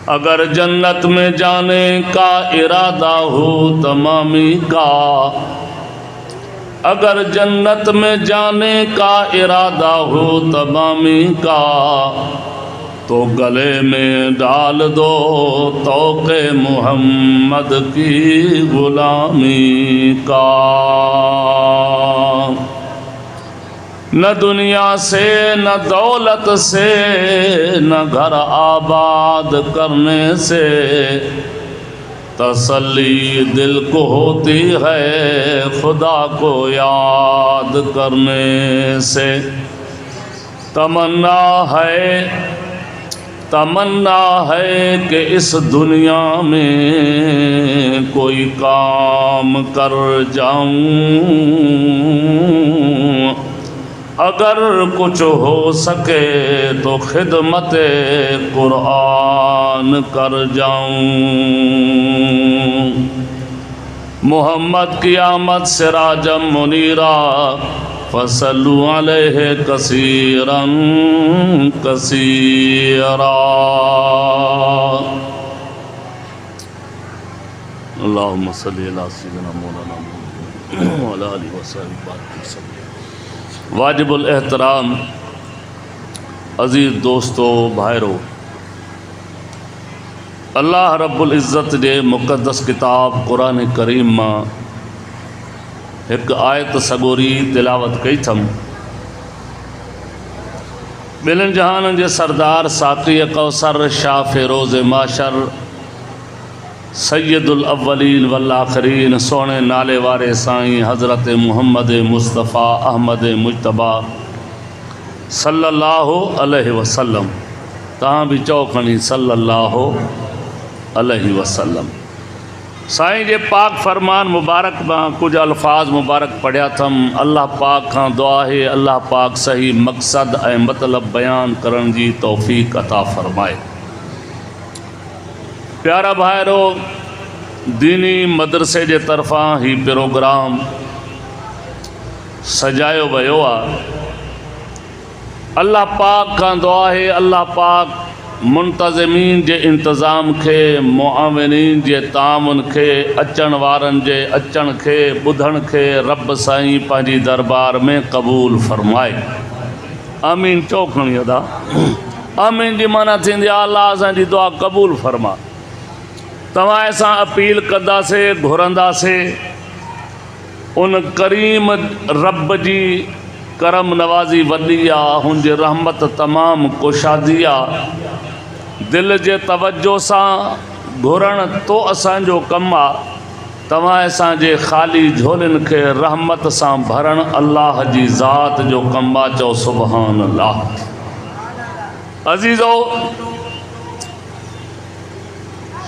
अगर जन्नत में जाने का इरादा हो तमामी का, अगर जन्नत में जाने का इरादा हो तमामी का, तो गले में डाल दो तौक़े मोहम्मद की गुलामी का। न दुनिया से न दौलत से न घर आबाद करने से तसल्ली दिल को होती है, खुदा को याद करने से। तमन्ना है कि इस दुनिया में कोई काम कर जाऊं, अगर कुछ हो सके तो खिदमत कुरान कर जाऊं। मोहम्मद की आमद सिराजम मुनीरा, फसल्लु अलैहि कसीरन कसीरा। अल्लाहुम्मा सल्लि अला सय्यिदिना मौलाना मुहम्मद व अला आलिहि व सल्लम। वाजिबुल एहतराम अज़ीज़ दोस्तों भाइरों, अल्लाह रब्बुल इज़्ज़त जे मुक़द्दस किताब कुरान करीम मां एक आयत सगोरी तिलावत कई थम। ॿिन्हिनि जहाननि जे सरदार साक़ी कौसर शाह फ़िरोज़ माशर सैयदुल अव्वलीन वल आख़िरीन सोने नाले वारे साईं हज़रत मुहम्मद मुस्तफ़ा अहमद मुजतबा सल्लल्लाहु अलैहि वसल्लम। तहां भी चओ खणी सल्लल्लाहु अलैहि वसल्लम। साईं जे पाक फरमान मुबारक में कुछ अल्फाज मुबारक पढ़िया थम। अल्लाह पाक खां दुआ है अल्लाह पाक सही मकसद ए मतलब बयान करण जी तौफ़ीक़ अता फरमाए। प्यारा भाइरो, दीनी मदरसे जे तरफ़ां ही प्रोग्राम सजायो वियो आहे। अल्लाह पाक खां दुआ है अल्लाह पाक मुंतज़मीन जे इंतज़ाम के, मुआविनीन जे तामुन के, अचण वारन जे अचण के, ॿुधण के रब साईं पंहिंजी दरबार में क़बूल फरमाए। आमीन चओ खणी अदा। आमीन जी माना थींदी आहे अल्लाह असांजी दुआ क़बूल फरमा। तव्हां असां अपील कंदासीं, घुरंदासीं उन करीम रब जी करम नवाज़ी वॾी आहे, हुन जी रहमत तमामु कुशादी आहे। दिल जे तवज्जो सां घुरण तो असांजो कमु आहे। तव्हां असांजे ख़ाली झोलियुनि खे रहमत सां भरण अल्लाह जी ज़ात जो कमु आहे। चओ सुबहान अल्लाह। अज़ीज़ो,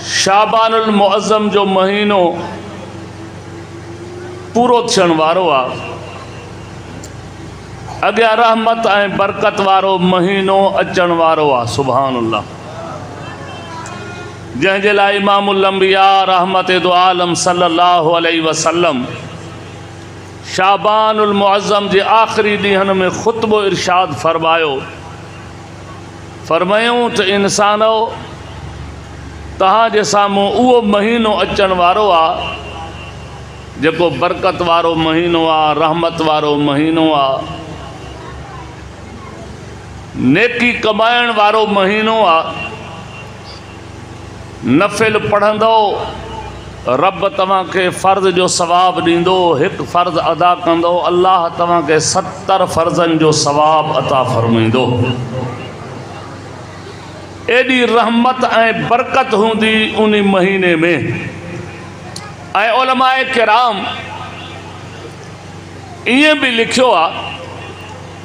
शाबानुल मुअज़्ज़म जो महीनो पूरो थियण वारो आहे। अॻियां रहमत ऐं बरकत वारो महीनो अचण वारो आहे। सुभान अल्लाह। जंहिंजे लाइ इमामुल अंबिया रहमत दो आलम सल्लल्लाहु अलैहि वसल्लम शाबानुल मुअज़्ज़म जे आख़िरी ॾींहंनि में ख़ुतबो इरशाद फरमायो। फरमायूं त इंसानो, तहां जे साम्हूं उहो महीनो अचण वारो आहे जेको बरकत वारो महीनो आहे, रहमत वारो महीनो आहे, नेकी कमाइण वारो महीनो आहे। नफ़िल पढ़ंदो रब तव्हांखे फ़र्ज़ जो सवाब ॾींदो। हिकु फ़र्ज़ अदा कंदो अल्लाह तव्हांखे 70 फ़र्ज़नि जो सवाब अता फ़रमाईंदो। एॾी रहमत ऐं बरकत हूंदी उन महीने में। ऐं उलमाए किराम ईअं बि लिखियो आहे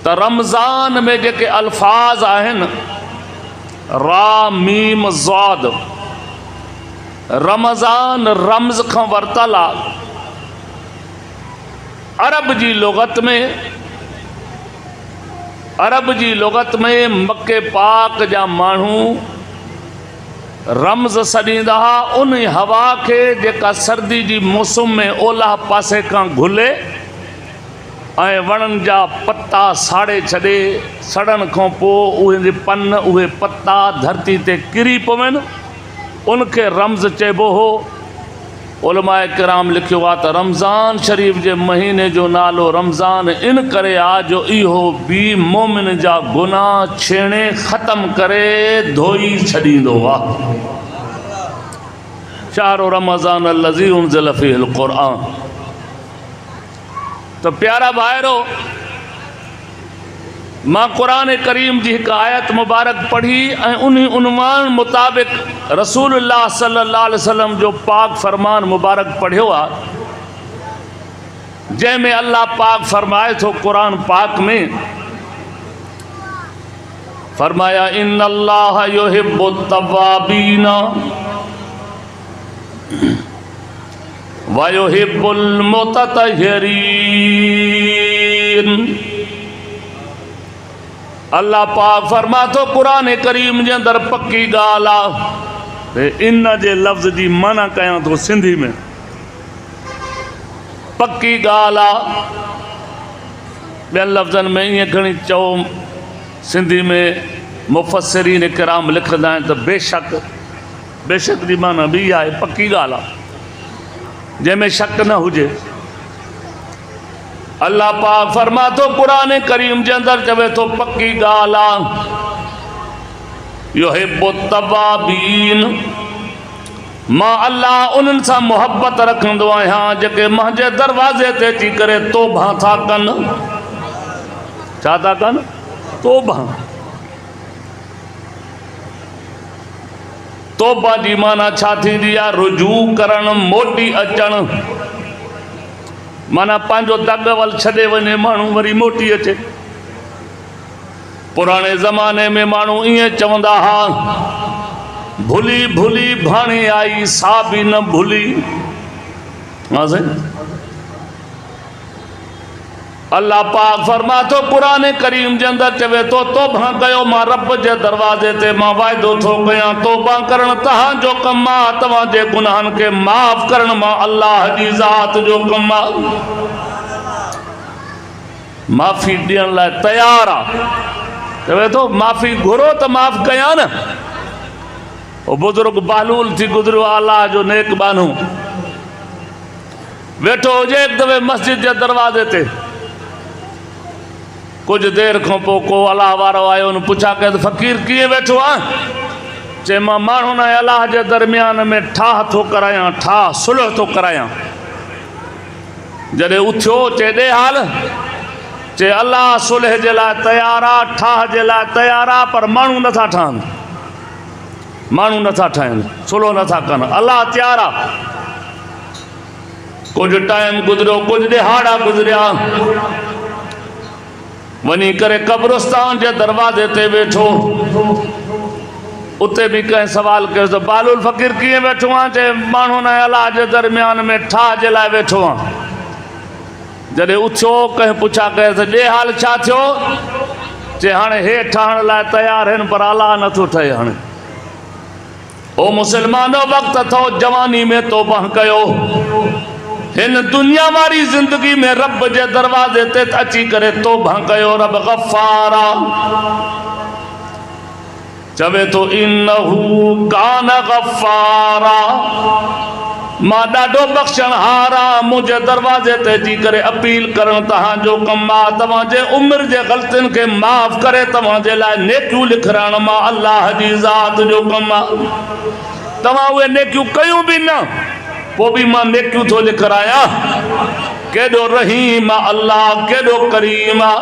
त रमज़ान में जेके अल्फाज आहिनि रा मीम ज़ाद, रमज़ान रम्ज़ खां वरितल आहे। अरब जी लुग़त में मके पाक जा माण्हू रम्ज़ सॾींदा हुआ उन हवा खे जेका सर्दी जी मौसम में ओलह पासे खां घुले ऐं वणनि जा पत्ता साड़े छॾे। सड़न खां पोइ उहे पन, उहे पत्ता धरती ते किरी पवनि उनके रम्ज़ चइबो हो। उलमाए किराम लिखियो आहे त रमज़ान शरीफ़ जे महीने जो नालो रमज़ान इन करे आ जो इहो बि मोमिन जा गुनाह छेणे ख़त्म करे धोई छॾींदो आहे। शाहरु रमज़ान अल्लज़ी उनज़िल फ़ीहिल क़ुरआन। तो प्यारा भाइरो, मां क़ुरान करीम जी हिकु आयत मुबारक पढ़ी ऐं उन उनवान मुताबिक़ रसूलुल्लाह सल्लल्लाहु अलैहि वसल्लम जो पाक फरमान मुबारक पढ़ियो आहे, जंहिंमें अल्लाह पाक फरमाए थो क़ुरान पाक में, फरमाया इन्नल्लाह युहिब्बु तव्वाबीना व युहिब्बुल मुततहिरीन। अल्लाह पाक फरमा तो कुरान करीम जे अंदर पक्की ॻाल्हि आहे। इन जे लफ़्ज़ जी माना कयां थो सिंधी में। पक्की ॻाल्हि आहे, ॿियनि लफ़्ज़नि में ईअं घणी चओ, सिंधी में मुफ़स्सिरीन किराम लिखंदा आहिनि त बेशक। बेशक जी माना बि इहा आहे, पक्की ॻाल्हि आहे जंहिंमें शक न हुजे। अल्लाह पाक फरमा तो कुरान करीम जे अंदर चवे तो पक्की ॻाल्हि आहे, युहिब्बु तव्वाबीन, मां अल्लाह उन्हनि सां मुहबत रखंदो आहियां जेके मुंहिंजे दरवाज़े ते अची करे तौबा था कनि। छा था कनि? तौबा। तौबा जी माना छा थींदी आहे? रुजू करणु, मोटी अचणु। माना पंहिंजो दग वल छॾे वञे माण्हू वरी मोटी अचे। पुराणे ज़माने में माण्हू ईअं चवंदा हुआ, भुली भुली भाणे आई सा बि न भुली। अल्लाह पाक फरमा तो कुरान करीम जे अंदर चवे तो तौबा कयो, मां रब जे दरवाज़े ते मां वाइदो थो कयां, तौबा करण तव्हांजो कमु आहे, तव्हांजे गुनाहनि खे माफ़ करण मां अल्लाह जी ज़ात जो कमु आहे। माफ़ी ॾियण लाइ तयारु आहे। चवे थो माफ़ी घुरो त माफ़ कयां न। वो बुज़ुर्ग बहलूल थी गुज़रियो, अल्लाह जो नेक बानू, वेठो हुजे हिकु दफ़े मस्जिद जे दरवाज़े ते। कुछ देर खां पोइ को अलाह वारो आयो, उन पुछा कयो त फ़क़ीर कीअं वेठो आहे? चए मां माण्हुनि ऐं अलाह जे दरमियान में ठाह थो करायां, ठाह सुलह थो करायां। जॾहिं उथियो चए ॾे हाल, चए अलाह सुलह जे लाइ तयारु आहे, ठाह जे लाइ तयारु आहे, पर माण्हू नथा ठहनि, माण्हू नथा ठहनि, सुलह नथा कनि। अलाह तयारु आहे। कुझु टाइम गुज़रियो, कुझु ॾिहाड़ा गुज़रिया, वञी करे कब्रिस्तान जे दरवाज़े ते वेठो। उते बि कंहिं सवाल कयो त बालुल फ़क़ीर कीअं वेठो आहे? चए माण्हुनि ऐं अलाह जे दरमियान में ठाह जे लाइ वेठो आहे। जॾहिं उथियो कंहिं पुछा कयो त ॾे हाल छा थियो? चए हाणे हे ठहण लाइ तयारु आहिनि पर अलाह नथो ठहे। हाणे ओ मुस्लमानो, वक़्तु अथव जवानी में तौबा कयो। हिन दुनिया वारी ज़िंदगी में रब जे दरवाज़े ते अची करे तौबा कयो। रब गफ़ार चवे तो इन्नहू कान गफ़ारा, मां ॾाढो बख़्शणहार आहियां। मुंहिंजे दरवाज़े ते अची करे अपील करणु तव्हांजो कमु आहे। तव्हांजे उमिरि जे ग़लतियुनि खे माफ़ करे तव्हांजे लाइ नेकियूं लिखाइणु मां अल्लाह जी ज़ात जो कमु आहे। तव्हां उहे नेकियूं कयूं बि न, पोइ बि मां नेकियूं थो लिखायां। केॾो रहीम आहे अल्लाह, केॾो करीम आहे।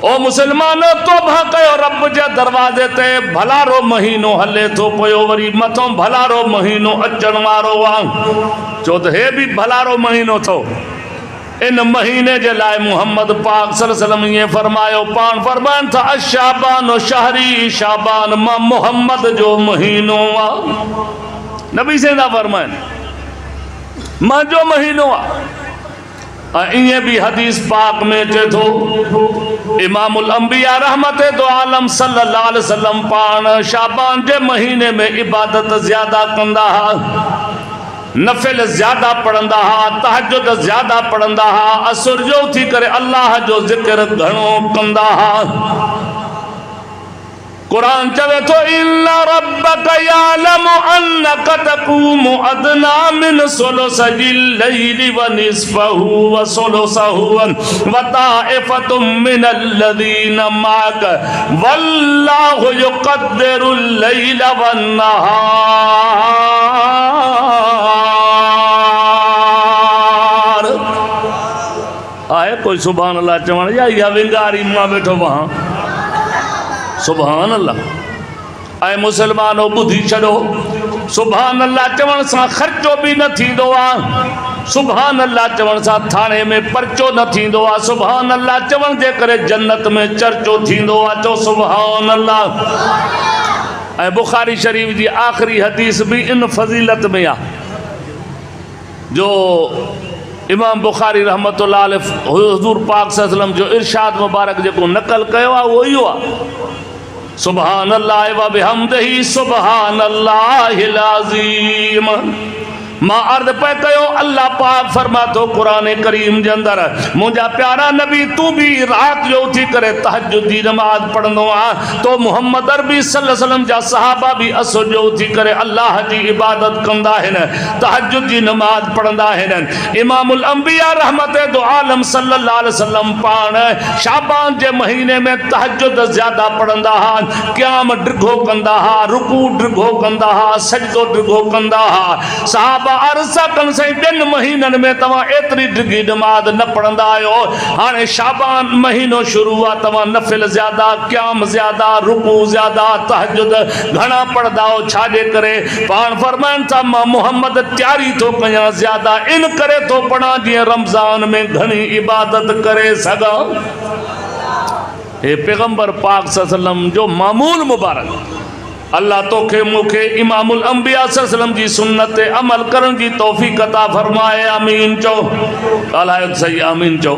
ओ मुसलमानो, तौबा कयो रब जे दरवाज़े ते। भलारो महीनो हले थो पियो, वरी मथों भलारो महीनो अचण वारो आहे। छो त हे बि भलारो महीनो थो। इन महीने जे लाइ मुहम्मद पाक सल्लल्लाहु अलैहि वसल्लम ईअं फरमायो, पाण फरमाइनि था अशाबान शहरी, शाबान मां मुहम्मद जो महीनो आहे। नबी सेंदा फरमाइनि मुंहिंजो महीनो आहे। ईअं बि हदीस पाक में अचे थो, इमामुल अंबिया रहमत दो आलम सल्लल्लाहु अलैहि वसल्लम पाण शाबान जे महीने में इबादत ज़्यादा कंदा हुआ, नफ़िल ज़्यादा पढ़ंदा हुआ, तहज्जुद ज़्यादा पढ़ंदा हुआ, असुर जो थी करे अल्लाह जो ज़िक्र घणो कंदा हुआ। कुरान चवे थो इन्ना रब्बक यालमु अन्नक तक़ूमु अदना मिन सुलुसिल लैलि व निस्फहु व सुलुसहु व ताइफतुम मिनल लज़ीना मअक वल्लाहु युक़द्दिरुल लैला वन नहार। आए कोई सुभान अल्लाह चवण या विंगारी मां बैठो वहां सुभान अल्लाह। ऐं मुसलमानो ॿुधी छॾो सुभान अल्लाह चवण सां ख़र्चो बि न थींदो आहे, सुभान अल्लाह चवण सां थाणे में परचो न थींदो आहे, सुभान अल्लाह चवण जे करे जन्नत में चर्चो थींदो आहे। चओ सुभान अल्लाह। ऐं बुखारी शरीफ़ जी आख़िरी हदीस भी इन फज़ीलत में आहे जो इमाम बुखारी रहमतुल्लाह अलैह हुज़ूर पाक सल्लल्लाहु अलैहि वसल्लम जो इरशाद मुबारक जेको नक़ल कयो आहे उहो इहो आहे सुभान अल्लाह व बिहम्दिही सुभान अल्लाहिल अज़ीम। मां अर्द पे कयो अल्लाह पाक फरमातो कुरान करीम जे अंदर मुंहिंजा प्यारा नबी तू भी रात जो उठी करे तहज्जुद जी नमाज पढ़ंदो आ तो मुहम्मद अरबी सल्लल्लाहु अलैहि वसल्लम जा सहाबा भी असर जो उठी करे अल्लाह जी इबादत कंदा आहिनि, तहज्जुद जी नमाज पढ़ंदा आहिनि। इमामुल अंबिया रहमत दो आलम सल्लल्लाहु अलैहि वसल्लम पाण शाबान जे महीने में तहज्जुद ज्यादा पढ़ंदा हा, क़याम डिघो कंदा हा, रुकू डिघो कंदा हा, सजदो डिघो कंदा हा। सहाबा अर्ज़ा कनि साईं ॿिनि महीननि में तव्हां एतिरी डिघी नमाज न पढ़ंदा आहियो, हाणे शाबान महीनो शुरू आहे तव्हां नफ़िल ज्यादा, क़याम ज्यादा, रुकू ज्यादा, तहज्जुद घणा पढ़ंदा हो छाजे करे? पाण फरमाइनि था मां मुहम्मद तयारी थो कयां ज्यादा इन करे थो पढ़ां जीअं रमज़ान में घणी इबादत करे सघां। हे पैगंबर पाक सल्लल्लाहु अलैहि वसल्लम जो मामूल मुबारक अल्लाह तोखे मूंखे इमामुल अंबिया सल्लल्लाहु अलैहि वसल्लम जी सुन्नत ते अमल करण जी तौफ़ीक़ अता फरमाए। आमीन चओ ॻाल्हायो सही आमीन चओ।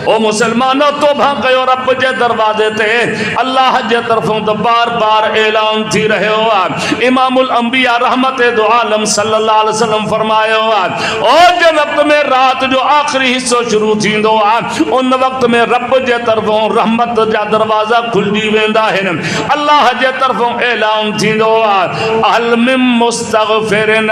ओ मुसलमानो तौबा कयो रब जे दरवाजे ते अल्लाह जे तरफों तो बार बार ऐलान थी रहियो आहे। इमामुल अंबिया रहमत दो आलम सल्लल्लाहु अलैहि वसल्लम फरमायो आहे ओ जे वक्त में रात जो आखिरी हिस्सो शुरू थींदो आहे उन वक्त में रब जे तरफों रहमत जा दरवाजा खुलजी वेंदा आहिनि, अल्लाह जे तरफों ऐलान थींदो आहे अल मिन मुस्तगफिरिन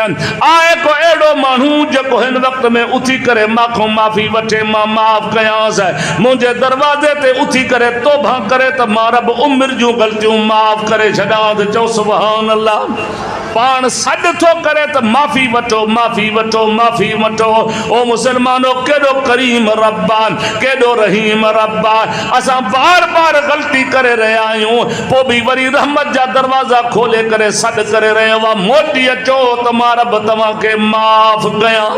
आए को एड़ो माण्हू जेको हिन वक्त में उथी करे माखो माफ़ी वठे मां माफ़ कयांसि, मुझे दरवाजे ते उठी करे तौबा करे तो मां रब उम्र जूं गलतियों माफ़ करे छॾां। तो चओ सुभान अल्लाह। पाण सॾ थो करे तो माफ़ी वठो माफ़ी वठो माफ़ी वठो। ओ मुसलमानो केॾो करीम रब्बा केॾो रहीम रब्बा, असां बार बार गलती करे रहिया आहियूं पोइ बि वरी रहमत जा दरवाज़ा खोले करे सॾ करे रहियो आहे मोटी अचो त मां रब तव्हांखे माफ़ कयां।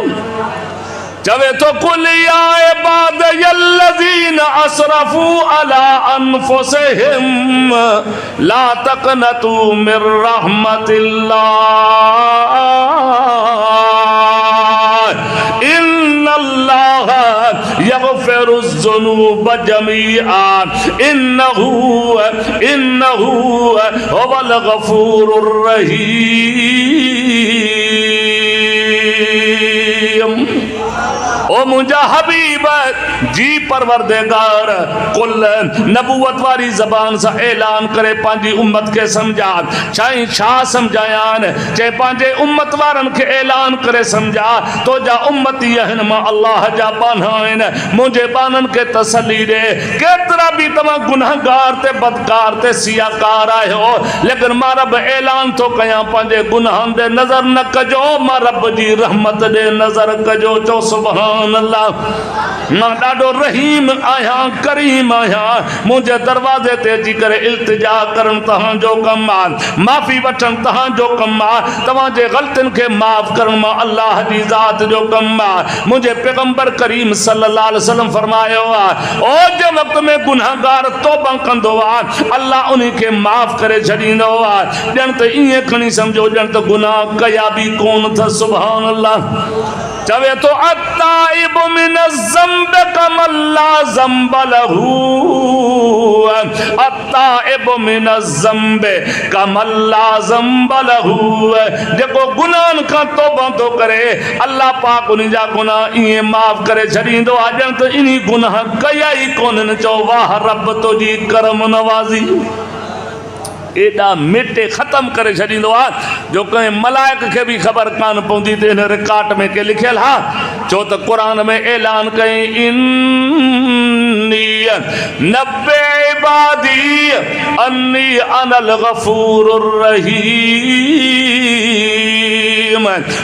चवे तो कुल या इबादयल्लज़ीना असरफू अला अनफुसिहिम ला तक़नतू मिर रहमतिल्लाह इन्नल्लाह यग़फिरुज़्ज़ुनूब जमीआ इन्नहू हुवल गफूरुर रहीम। ओ मुंहिंजा हबीब जी परवरदिगार कुल नबूवत वारी ज़बान सां ऐलान करे पंहिंजी उम्मत खे सम्झा। छाई छा सम्झायान? चए पंहिंजे उम्मत वारनि खे ऐलान करे सम्झा तो जा उम्मती आहिनि मां अल्लाह जा बाना आहिनि, मुंहिंजे बाननि खे तसली ॾे। केतिरा बि तव्हां गुनाहगार ते बदकार ते सियाकार आहियो लेकिन मां रब ऐलान थो कयां पंहिंजे गुनाहनि ते नज़र न कजो, मां रब जी रहमत ॾे नज़र कजो। चओ सुभान अल्लाह। मां ॾाढो रहीम आहियां करीम आहियां, मुंहिंजे दरवाज़े ते अची करे इल्तिजा करणु तव्हांजो कमु आहे, माफ़ी वठणु तव्हांजो कमु आहे, तव्हांजे ग़लतियुनि खे माफ़ करणु मां अल्लाह जी ज़ात जो कमु आहे। मुंहिंजे पैगंबर करीम सल्लल्लाहु अलैहि वसल्लम फरमायो आहे ओ जे वक़्त में गुनाहगार तौबा कंदो आहे अल्लाह उन खे माफ़ करे छॾींदो आहे। ॼण त ईअं खणी सम्झो ॼण त गुनाह कया बि कोन अथसि। सुभान अल्लाह। चवे तो अत्ताइब मिन ज़ंब कमल्ला ज़ंब लहू अत्ताइब मिन ज़ंब कमल्ला ज़ंब लहू। जेको गुनाहनि खां तौबा थो करे अल्लाह पाक उन जा गुनाह ईअं माफ़ करे छॾींदो आहे ॼण त इन गुनाह कया ई कोन्हनि। चओ वाह रब तुंहिंजी करम नवाज़ी। एॾा मेटे ख़त्म करे छॾींदो आहे जो कंहिं मलाइक खे बि ख़बर कान पवंदी त हिन रिकॉर्ड में के लिखियल हा। छो त क़ुरान में ऐलान कई इन्नी नब्बे इबादी अन्नी अनल गफूरुर रहीम।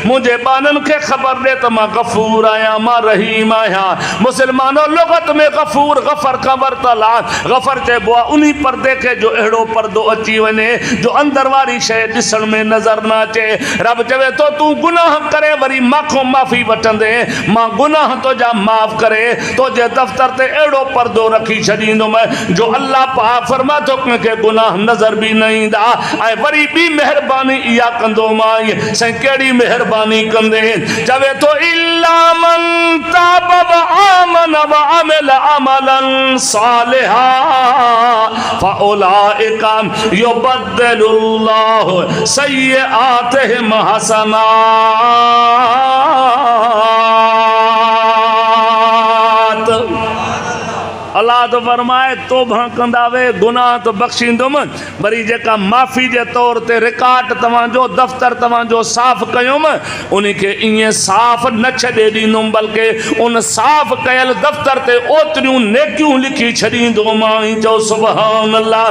मुझे बानन के खबर दे तो मां गफूर आया, मां रहीम आया। मुसलमानों लुगत में गफूर गफर का वर्तला गफर चइबो आहे उन्हीं पर्दे के जो अहिड़ो पर्दो अची वञे जो अंदर वारी शइ ॾिसण में नज़र न अचे। रब चवे तो तूं गुनाह करे वरी माखो माफ़ी वठंदे मां गुनाह तुंहिंजा माफ़ करे तुंहिंजे दफ़्तर ते अहिड़ो पर्दो रखी छॾींदुमि जो अल्लाह पाक फरमा थो कंहिंखे गुनाह नज़र बि न ईंदा। ऐं वरी ॿी महिरबानी इहा कंदो मां साईं कहिड़ी मेहरबानी कंदे चवे तो इल्ला मन ताब व आमन व अमिल अमलन सालिहा फउलाइका युबद्दिलुल्लाहु सय्यिआतिहिम हसनात। अल्लाह तो फरमाए तौबा कंदा वे गुनाह तो बख्शींदुमि वरी जेका माफ़ी जे तौर ते रिकॉर्ड तव्हांजो दफ़्तर तव्हांजो साफ़ कयुमि उन खे ईअं साफ़ न छॾे ॾींदुमि बल्कि उन साफ़ कयल दफ़्तर ते ओतिरियूं नेकियूं लिखी छॾींदोमांइ। चओ सुभान अल्लाह।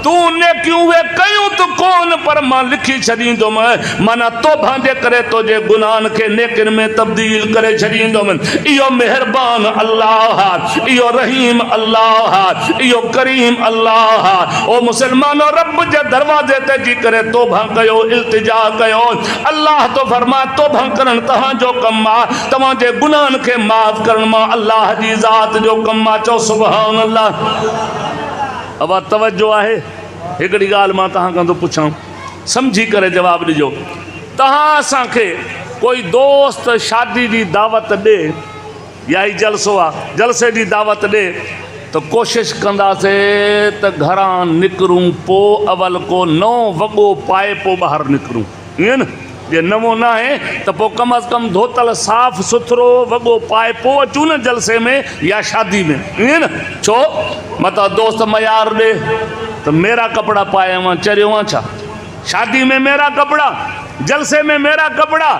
तूं नेकियूं उहे कयूं त कोन पर मां लिखी छॾींदुमि माना तौबा जे करे तुंहिंजे गुनाहनि खे नेकियुनि में तब्दील करे छॾींदुमि। इहो मेहरबान अल्लाह, इहो रहीम अल्लाह, इहो करीम अल्लाह। ओ मुसलमानो रब जे दरवाजे ते जी करे तौबा कयो, इल्तिजा कयो। अल्लाह तो फरमा तौबा करण तव्हांजो कमु आहे, तव्हांजे गुनाहनि खे माफ़ करण मां अल्लाह जी ज़ात जो कमु आहे। चओ सुभान अल्लाह। अब तवज्जो आहे हिकिड़ी ॻाल्हि मां तव्हां खां थो पुछां, सम्झी करे जवाबु ॾिजो। तव्हां असांखे कोई दोस्त शादी जी दावत ॾे या ही जलसो आहे जलसे जी दावत ॾे तो कोशिशि कंदासीं त घरां निकिरूं पोइ अवल को नओं वॻो पाए पोइ ॿाहिरि निकिरूं, ईअं न। जे नवो न आहे त पोइ कम अज़ कम धोतल साफ़ सुथरो वॻो पाए पोइ अचूं न जलसे में या शादी में, ईअं न। छो मता दोस्त मयार ॾे त मेरा कपिड़ा पाए वञा, चरियो आहे छा? शादी में मेरा कपिड़ा, जलसे में मेरा कपिड़ा।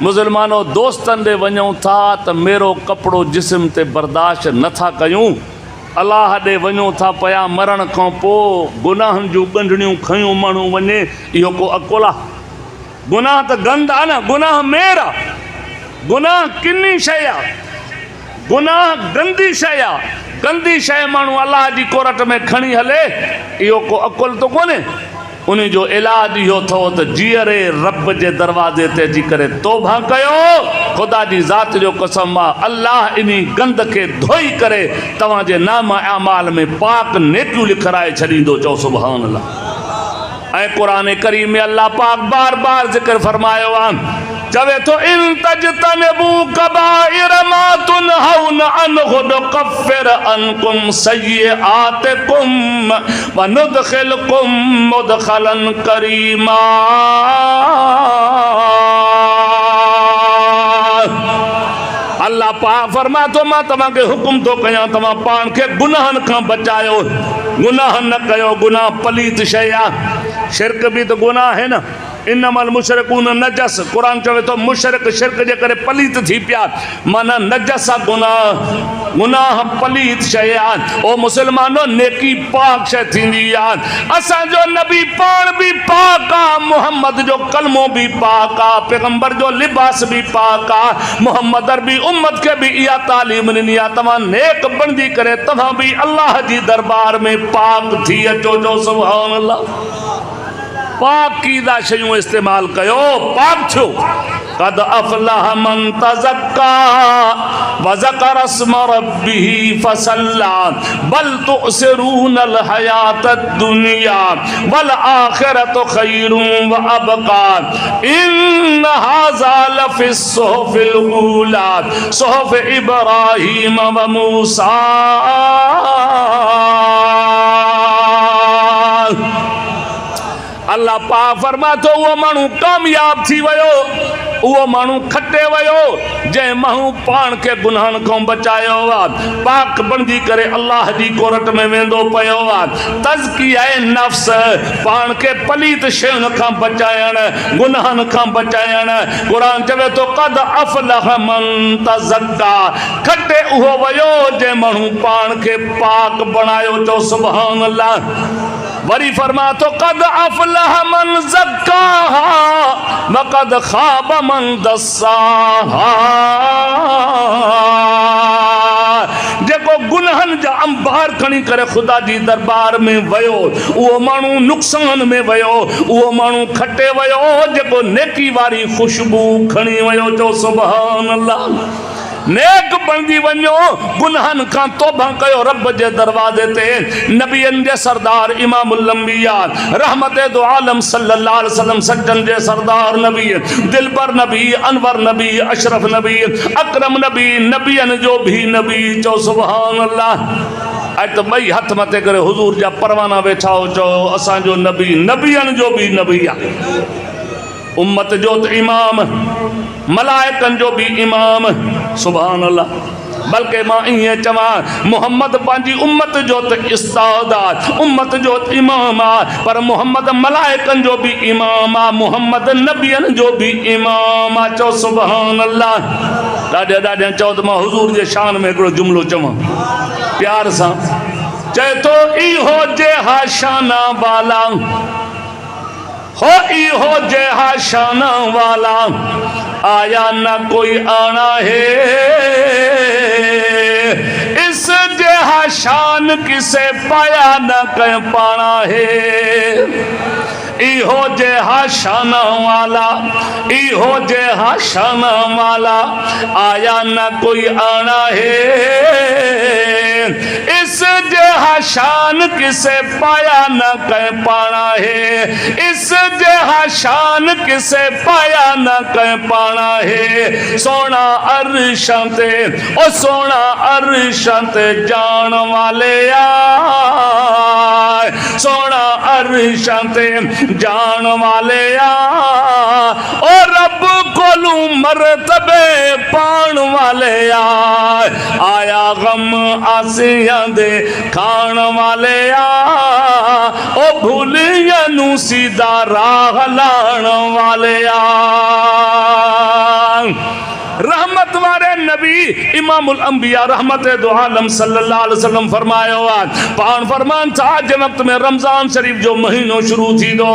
मुसलमानों दोस्तनि ॾे वञूं था त मेरो कपिड़ो जिस्म ते बर्दाश्त नथा कयूं, अलाह ॾे वञूं था पिया मरण खां पोइ गुनाहनि जूं ॻंढणियूं खयूं माण्हू वञे, इहो को अकुल आहे? गुनाह त गंद आहे न, गुनाह मेर आहे, गुनाह किनी शइ आहे, गुनाह गंदी शइ आहे। गंदी शइ माण्हू अलाह जी कोरट में खणी हले इहो को अकुल तो कोन्हे। उन जो इलाज इहो अथव त जीअरे रब जे दरवाज़े ते अची करे तौबा कयो। ख़ुदा जी ज़ात जो कसम आहे अल्लाह इन गंद खे धोई करे तव्हांजे नाम अमाल में पाक नेकियूं लिखाराए छॾींदो। चओ सुभान अल्लाह। ऐं क़ुरान करीम में अल्लाह पाक बार बार ज़िक्र फरमायो आहे, चवे तो इन तजतनिबू कबाइर मा तुनहौन अन्हु नुकफ्फिर अन्कुम सय्यिआतिकुम व नुदखिलकुम मुदखलन करीमा। अल्लाह पाक फरमा तो मां तव्हांखे हुकुम थो कयां तव्हां पाण खे गुनाहनि खां बचायो, गुनाह न कयो। गुनाह पलीत शइ आहे, शिरक भी तो गुनाह है ना। इन्नमल मुशरिकून नजस, कुरान चवे तो मुशरिक शिरक जे करे पलीत थी पिया, माना नजस आहे गुनाह, गुनाह पलीत शइ आहे। ओ मुसलमानो नेकी पाक शइ थींदी आहे। असांजो नबी पाण बि पाक आहे, मोहम्मद जो कलमो भी पाक आहे, पैगंबर जो लिबास भी पाक आहे। मोहम्मद अरबी उम्मत के भी इहा तालीम ॾिनी आहे तव्हां नेक बणजी करे तव्हां भी अल्लाह जी दरबार में पाक थी अचो। जो सुभान अल्लाह। पाकीदा शयूं इस्तेमाल कयो, पाक थियो। कद अफलह मन तज़क्का व ज़कर अस्म रब्बिही फसल्ला बल तुअसिरून हयात दुनिया वल आखिरतु खैरुन व अबका इन हाज़ा लफ़ी सुहफ़िल ऊला सुहफ़ इब्राहीम व मूसा। अल्लाह पाक फरमा तो वो माण्हू कामयाब थी वियो उहो माण्हू खटे वियो जंहिं माण्हू पाण खे गुनाहनि खां बचायो आहे, पाक बणिजी करे अल्लाह जी कोरट में वेंदो पियो आहे। तज़किया नफ़्स, पाण खे पलीत शयुनि खां बचाइण, गुनाहनि खां बचाइण। क़ुरान चवे थो क़द अफ़लह मन तज़क्का, खटे उहो वियो जंहिं माण्हू पाण खे पाक बणायो। चओ सुभान अल्लाह। वरी फरमा तो क़द अफ़लह मन ज़क्काहा व क़द ख़ाब मन दस्साहा। जेको गुनाहनि जा अंबार खणी करे ख़ुदा जी दरबार में वियो उहो माण्हू नुक़सान में वियो, उहो माण्हू खटे वियो जेको नेकी वारी ख़ुशबू खणी वियो। चओ सुभान अल्लाह। नेक बणिजी वञो, गुनाहनि खां तौबा कयो रब जे दरवाज़े ते। नबियनि जे सरदार इमामुल अंबिया रहमत दो आलम सल्लल्लाहु अलैहि वसल्लम, सज्जन जे सरदार नबी, दिलबर नबी, अनवर नबी, अशरफ नबी, अकरम नबी, नबियनि जो भी नबी। चओ सुभान अल्लाह। अॼु त ॿई हथ मथे करे हुज़ूर जा परवाना वेठा हो। चओ असांजो नबी नबियनि जो भी नबी आहे, उम्मत जो त इमाम, मलाइकनि जो भी इमाम। सुभान अल्लाह। बल्कि मां ईअं चवां मोहम्मद पंहिंजी उम्मत जो त उस्ताद आहे, उम्मत जो त इमाम आहे, पर मोहम्मद मलाइकनि जो भी इमाम आहे, मोहम्मद नबियनि जो भी इमाम आहे। चओ सुभान अल्लाह। ॾाढे ॾाढे चओ त मां हुज़ूर जे शान में हिकिड़ो जुमिलो चवां प्यार सां। चए थो इहो जेहा शाना वाला हो, इहो जेहा शाना वाला आया न कोई आना है, इस जेहा शान किसे पाया न कह पाना है। इहो जेहा शाना वाला, इहो जेहा शाना वाला आया न कोई आना है, इस जेहा शान किसे पाया न कह पाना है, इस जेहा शान किसे पाया न कह पाना है। सोना अरशां ते ओ सोना अरशां ते जान वाले आए, सोना अरशां ते जान वाले ओ रब कोलू मरतबे पान वाले आया गम आसियां दे खान वाले ओ भूलियां नू सीधा राह लाण वाले रहमत वारे नबी इमामुल अंबिया रहमत दो आलम सल्लल्लाहु अलैहि वसल्लम फरमायो पान फरमान था जे वक्त में रमजान शरीफ जो महीनो शुरू थी दो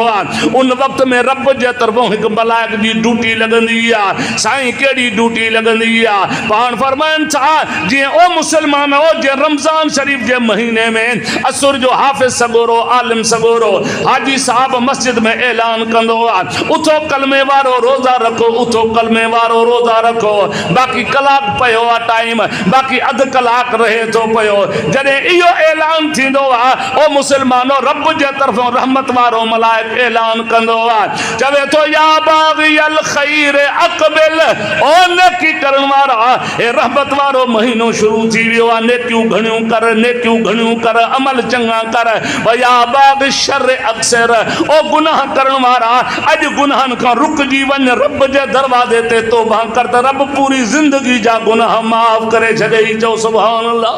उन वक्त में रब जे तरफों एक मलाइक जी ड्यूटी लगंदी आ। साईं केड़ी ड्यूटी लगंदी आ? पान फरमान था जे ओ मुसलमान हो जे रमजान शरीफ जे महीने में असुर जो हाफिज सगोरो आलिम सगोरो हाजी साहब मस्जिद में ऐलान कंदो आ उथो कलमे वारो रोजा रखो, उथो कलमे वारो रोजा रखो। बाकी कलाक पयो आ टाइम, बाकी अध कलाक रहे तो पयो। जडे इयो ऐलान थींदो आ ओ मुसलमानो रब जे तरफों रहमत वारो मलाइक ऐलान कंदो आ चवे तो या बागियल खैर अकबिल ओ नेकी करण वारा ए रहमत वारो महीनो शुरू थी वियो आ। नेकियूं घणियूं कर, नेकियूं घणियूं कर, अमल चंगा कर। या बाग शर अक्सर ओ गुनाह करण वारा अज गुनाहन का रुक जी वन रब जे दरवाजे ते तौबा कर त रब पूरी जिंदगी जा गुनाह माफ करे छॾे। चओ सुभान अल्लाह।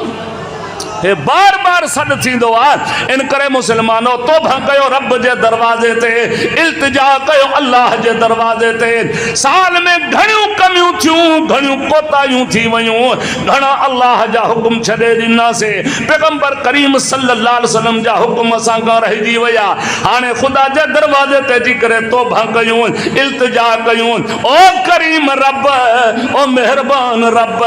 हे बार बार सॾ थींदो आहे इन करे मुसलमानो तौबा कयो रब जे दरवाजे ते, इल्तिजा कयो अल्लाह जे दरवाजे ते। साल में घणियूं कमियूं थियूं, घणियूं कोताहियूं थी वयूं, घणा अल्लाह जा हुकुम छॾे ॾिनासीं, पैगंबर करीम सल्लल्लाहु अलैहि वसल्लम जा हुकुम असां खां रहिजी विया। हाणे ख़ुदा जे दरवाजे ते अची करे तौबा कयूं, इल्तिजा कयूं ओ करीम रब, ओ मेहरबान रब,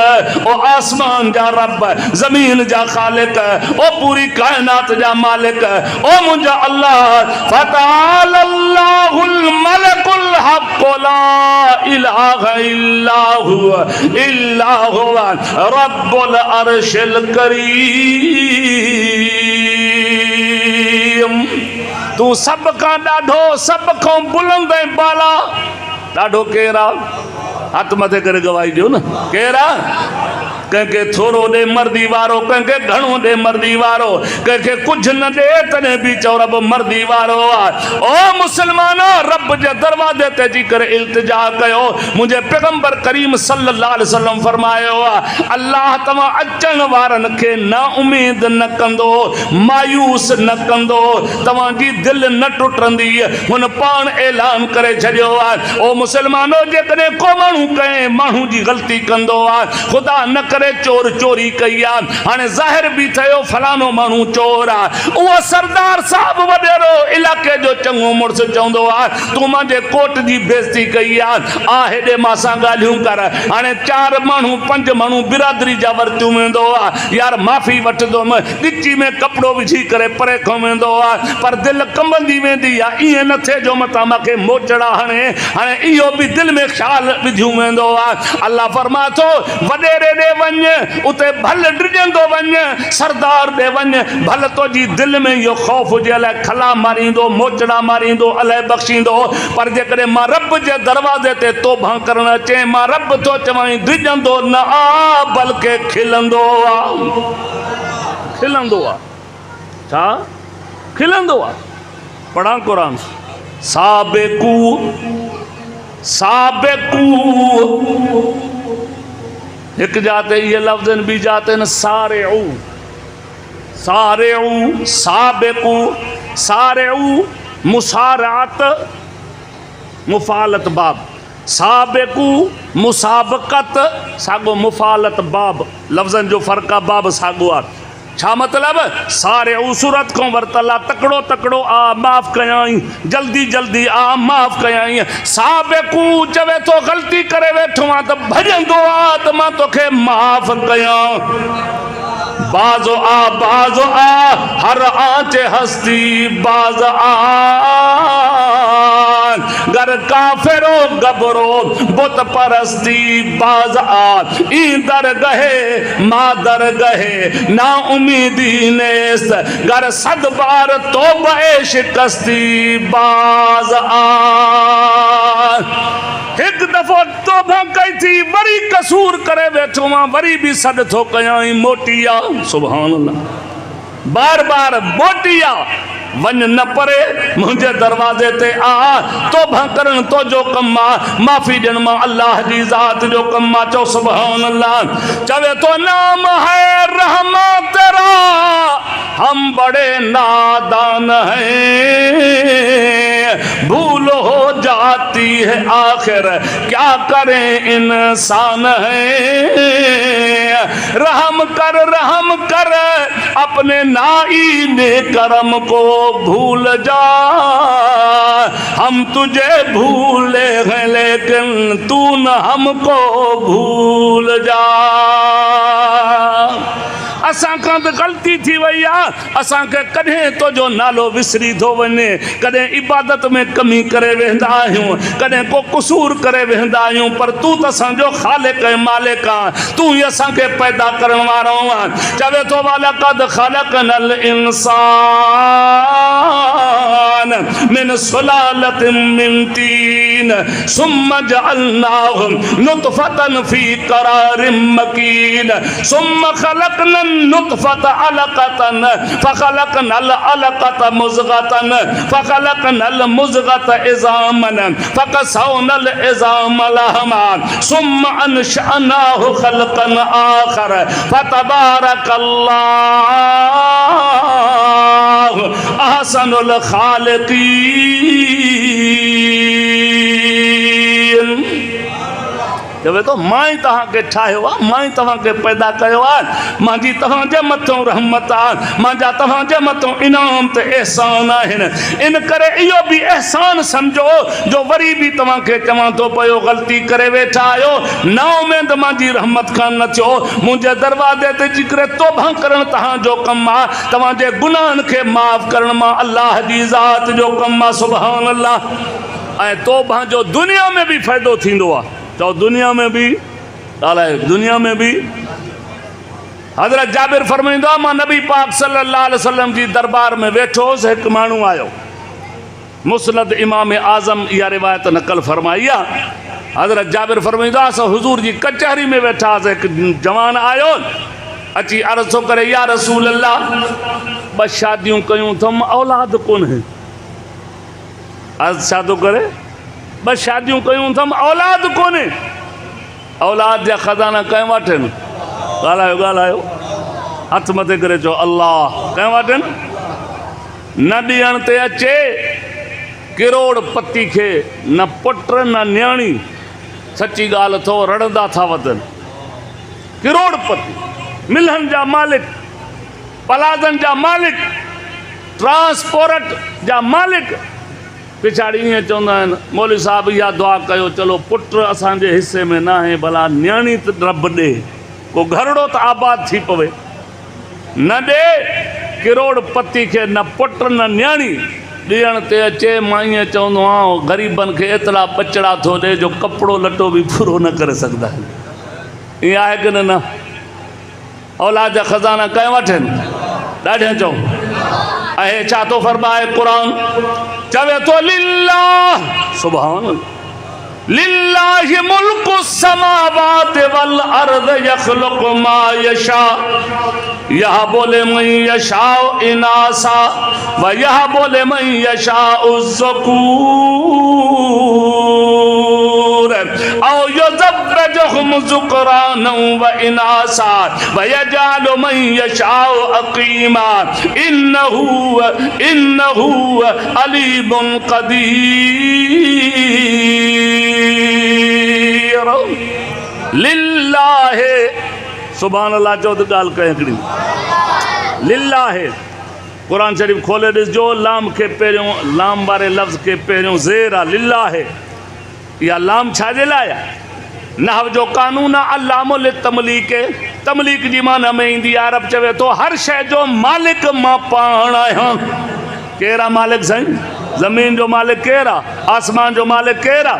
ओ आसमान जा रब, ज़मीन जा खालिक, ओ पूरी कायनात जा मालिक, ओ मुंजा अल्लाह फताल अल्लाहुल मलकुल हक ला इलाहा इल्ला हुवा रब्बुल अर्शिल करीम। तू सब का ॾाढो, सब खां बुलंद ऐं बाला ॾाढो केरा हथ मथे करे गवाही ॾियो न। केरा कंहिंखे थोरो ॾे मर्दी वारो, कंहिंखे घणो ॾे मर्दी वारो, कंहिंखे कुझु न ॾे तॾहिं बि चओ रब मर्दी वारो आहे। ओ मुस्लमानो, रब जे दरवाज़े ते अची करे इल्तिजा कयो। मुंहिंजे पैगंबर करीम सल्लल्लाहु अलैहि वसल्लम फरमायो आहे, अल्लाह तव्हां अचण वारनि खे ना उमेद न कंदो, मायूस न कंदो, तव्हांजी दिलि न टुटंदी। हुन पाण ऐलान करे छॾियो आहे, ओ मुस्लमानो, जेकॾहिं को माण्हू कंहिं माण्हू जी ग़लती कंदो आहे, ख़ुदा न करे चोर चोरी कई आहे, हाणे ज़ाहिर बि थियो फलानो माण्हू चोर आहे, उहो सरदार साहब वॾेरो इलाइक़े जो चङो मुड़ुसु चवंदो आहे, तूं मुंहिंजे कोट जी बेइज़ती कई आहे, आ हेॾे मां सां ॻाल्हियूं कर। हाणे 4 माण्हू 5 माण्हू बिरादरी जा वरतियूं वेंदो आहे, यार माफ़ी वठंदुमि, ॻिची में कपिड़ो विझी करे परे खां वेंदो आहे, पर दिलि कंबंदी वेंदी आहे, ईअं न थिए जो मथां मूंखे मोचड़ा हणे। हाणे इहो बि दिलि में ख़्यालु विझियूं वेंदो आहे। अल्लाह फरमा थो, वॾेरे ॾे वञ, उते भल ड्रिजंदो वञ, सरदार ॾे वञ, भल तुंहिंजी दिलि में इहो ख़ौफ़ हुजे, अलाए खला मारींदो, मोचड़ा मारींदो, अलाए बख़्शींदो, पर जेकॾहिं मां रब जे दरवाज़े ते तौबा करणु अचे, मां रब थो चवां, ड्रिजंदो न आ, बल्कि खिलंदो आहे। खिलंदो आहे, छा खिलंदो आहे? पढ़ां क़ुरान, साबिकू साबिकू, एक जाते ये लफ्ज़ भी जाते न सारेऊ, सारेऊ, साबिकू, सारेऊ मुसारात मुफालत बाब, साबिकू मुसाबकत सागो, मुफालत बाब, लफ्ज़न जो फ़र्क़ आहे, बाब सागो आहे। छा मतलब? सारे सूरत को वरतला, तकड़ो तकड़ो आ माफ़ कयाई, जल्दी जल्दी आ माफ़ कयाई। साबिकू चवे तो गलती करे वेठो आ तो भजंदो आ तो मां तोखे माफ़ कया। बाज़ो आ हर आंच हस्ती बाज़ आ, गर काफिरो गबरो बुत परस्ती बाज़ आ, ई दर गहे मां दर गहे ना उम्मीदी नेस्त, गर 100 बार तौबे शिकस्ती बाज़ आ। एक दफ़ो तौबा कई थी, वरी कसूर करे वेठो मां, वरी भी सद थो कयाई, मोटी आ। सुभान अल्लाह, बार बार मोटी आ, वन न परे मुझे दरवाजे ते आ, तौबा करन तो जो कम आ, माफ़ी ॾियण मां अल्लाह जी ज़ात जो कम आ। चो सुभान अल्लाह। चवे तो नाम है रहमत तेरा, हम बड़े नादान हैं, भूल हो जाती है आखिर क्या करें इंसान है। रहम कर अपने नाई ने करम को भूल जा, हम तुझे भूले हैं लेकिन तू न हमको भूल जा। असां खां त ग़लती थी वई आहे, असांखे कॾहिं तुंहिंजो नालो विसरी थो वञे, कॾहिं इबादत में कमी करे वेंदा आहियूं, कॾहिं को कसूर करे वेंदा आहियूं, पर तूं त असांजो ख़ालिक़ ऐं मालिक आहे, तूं ई असांखे पैदा करण वारो आहे। चवे थो वलक़द ख़लक़नल इंसान मिन सुलालतिन मिन तीन सुम्मा जअलनाहु नुतफ़तन फी क़रारिन मकीन सुम्मा ख़लक़नन नुतफ़त अलक़तन फ़ख़लक़नल अलक़त मुज़ग़तन फ़ख़लक़नल मुज़ग़त इज़ामन फ़कसौनल इज़ाम लहमा सुम्मा अंशअनाहु ख़ल्क़न आख़र फ़तबारकल्लाहु अहसनुल ख़ालिक़ीन। चवे तो मां ही तव्हांखे ठाहियो आहे, मां ही तव्हांखे पैदा कयो आहे, मुंहिंजी तव्हांजे मथां रहमत आहे, मुंहिंजा तव्हांजे मथां इनाम ते एहसान आहिनि। इन करे इहो बि एहसान सम्झो जो वरी बि तव्हांखे चवां थो पियो, ग़लती करे वेठा आहियो, ना उमेद मुंहिंजी रहमत खां न थियो, मुंहिंजे दरवाज़े ते अची करे तौबा करणु तव्हांजो कमु आहे, तव्हांजे गुनाहनि खे माफ़ करण मां अल्लाह जी ज़ात जो कमु आहे। सुभान अल्लाह। ऐं तौबा जो दुनिया में बि फ़ाइदो थींदो आहे। तो दुनिया में भी अलाए, दुनिया में भी हज़रत जाबिर फरमाईंदो आहे, मां नबी पाक सल्लल्लाहु अलैहि वसल्लम जी दरबार में वेठो हुउसि, हिकु माण्हू आयो, मुस्नद इमाम आज़म इहा रिवायत नक़ल फरमाई आहे। हज़रत जाबिर फरमाईंदा असां हुज़ूर जी कचहरी में वेठा हुआसीं, हिकु जवान आयो अची अर्ज़ थो करे या रसूल अल्लाह 2 शादियूं कयूं अथमि औलाद कोन्हे। अर्ज़ छा थो करे 2 शादियूं कयूं अथमि औलाद कोन्हे। औलाद जा ख़ज़ाना कंहिं वटि आहिनि? ॻाल्हायो ॻाल्हायो, हथ मथे करे चओ अल्लाह। कंहिं वटि आहिनि? न ॾियण ते अचे करोड़पति खे न पुट न न्याणी, सची ॻाल्हि अथव रड़ंदा था वधनि। करोड़पति, मिलनि जा मालिक, पलाज़नि जा मालिक, ट्रांसपोर्ट जा मालिक, पिछाड़ी ईअं चवंदा आहिनि मौलवी साहब इहा दुआ कयो, चलो पुट असांजे हिसे में न आहे, भला न्याणी त रब ॾे, को घरड़ो त आबाद थी पवे। न ॾे करोड़पति खे न पुट न न्याणी, ॾियण ते अचे मां ईअं चवंदो आहियां ग़रीबनि खे एतिरा ॿचिड़ा थो ॾे जो कपिड़ो लटो बि पूरो न करे सघंदा आहिनि। ईअं आहे की न? औलाद जा ख़ज़ाना कंहिं वटि आहिनि? ॾाढा चओ। ऐं छा थो फरमाए क़ुरान? चवे थो लिल्लाह, सुभान अल्लाह, लिल्लाहि मुल्कु समावाति वल अर्द यख़्लुक़ु मा यशा यहबु लिमन यशाउ इनासा व यहबु लिमन यशाउ ज़ुकूर औ युज़व्विजुहुम ज़ुकरानन व इनासा व यजअलु मन यशाउ अक़ीमा इन्नहु अलीमुन क़दीर। लिल्लाहे, सुभान अल्लाह चओ त ॻाल्हि कई हिकिड़ी। लिल्लाहे, क़ुरान शरीफ़ खोले ॾिसजो, लाम खे पहिरियों, लाम वारे लफ़्ज़ खे पहिरियों ज़ेर आहे, लिल्लाहे। इहा लाम छाजे लाइ आहे? नहव जो कानून आहे अल्लामु लितमलीक, तमलीक जी माना में ईंदी आहे अरब चवे थो हर शइ जो मालिक मां पाण आहियां। केरु आहे मालिक साईं? ज़मीन जो मालिक केरु आहे? आसमान जो मालिक केरु आहे?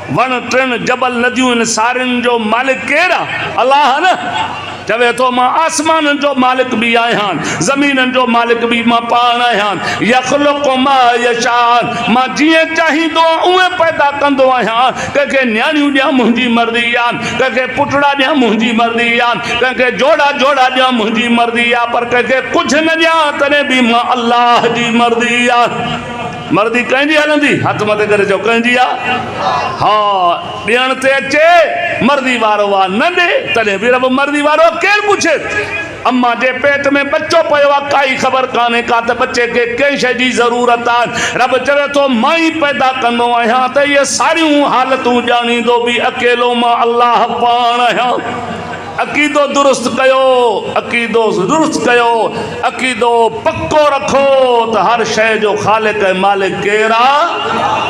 वण टिण जबल नदियूं आहिनि, सारियुनि जो मालिक केरु आहे? अलाह न। चवे थो मां आसमाननि जो मालिक बि आहियां, ज़मीननि जो मालिक बि मां पाण आहियां। यख़्लुक़ु मा यशा, मां जीअं चाहींदो उहे पैदा कंदो आहियां। कंहिंखे न्याणियूं ॾियां मुंहिंजी मर्ज़ी आहे, कंहिंखे पुटड़ा ॾियां मुंहिंजी मर्ज़ी आहे, कंहिंखे जोड़ा जोड़ा ॾियां मुंहिंजी मर्ज़ी आहे, पर कंहिंखे कुझु न ॾियां तॾहिं बि मां अल्लाह जी मर्ज़ी आहे। मर्ज़ी कंहिंजी हलंदी? हथ मथे करे चओ कंहिंजी आहे? हा, ॾियण ते अचे मर्ज़ी वारो आहे, न ॾे तॾहिं बि रब मर्ज़ी वारो। केरु पुछे? अम्मा जे पेट में बच्चो पियो आहे, काई ख़बर कान्हे का त बच्चे खे कंहिं शइ जी ज़रूरत आहे। रब चवे थो मां ई पैदा कंदो आहियां, त इहे सारियूं हालतूं ॼाणींदो बि अकेलो मां अल्लाह पाण आहियां। अक़ीदो दुरुस्त कयो, अक़ीदो दुरुस्त कयो, अक़ीदो पक्को रखो त हर शइ जो ख़ालिक ऐं मालिक केरु आहे?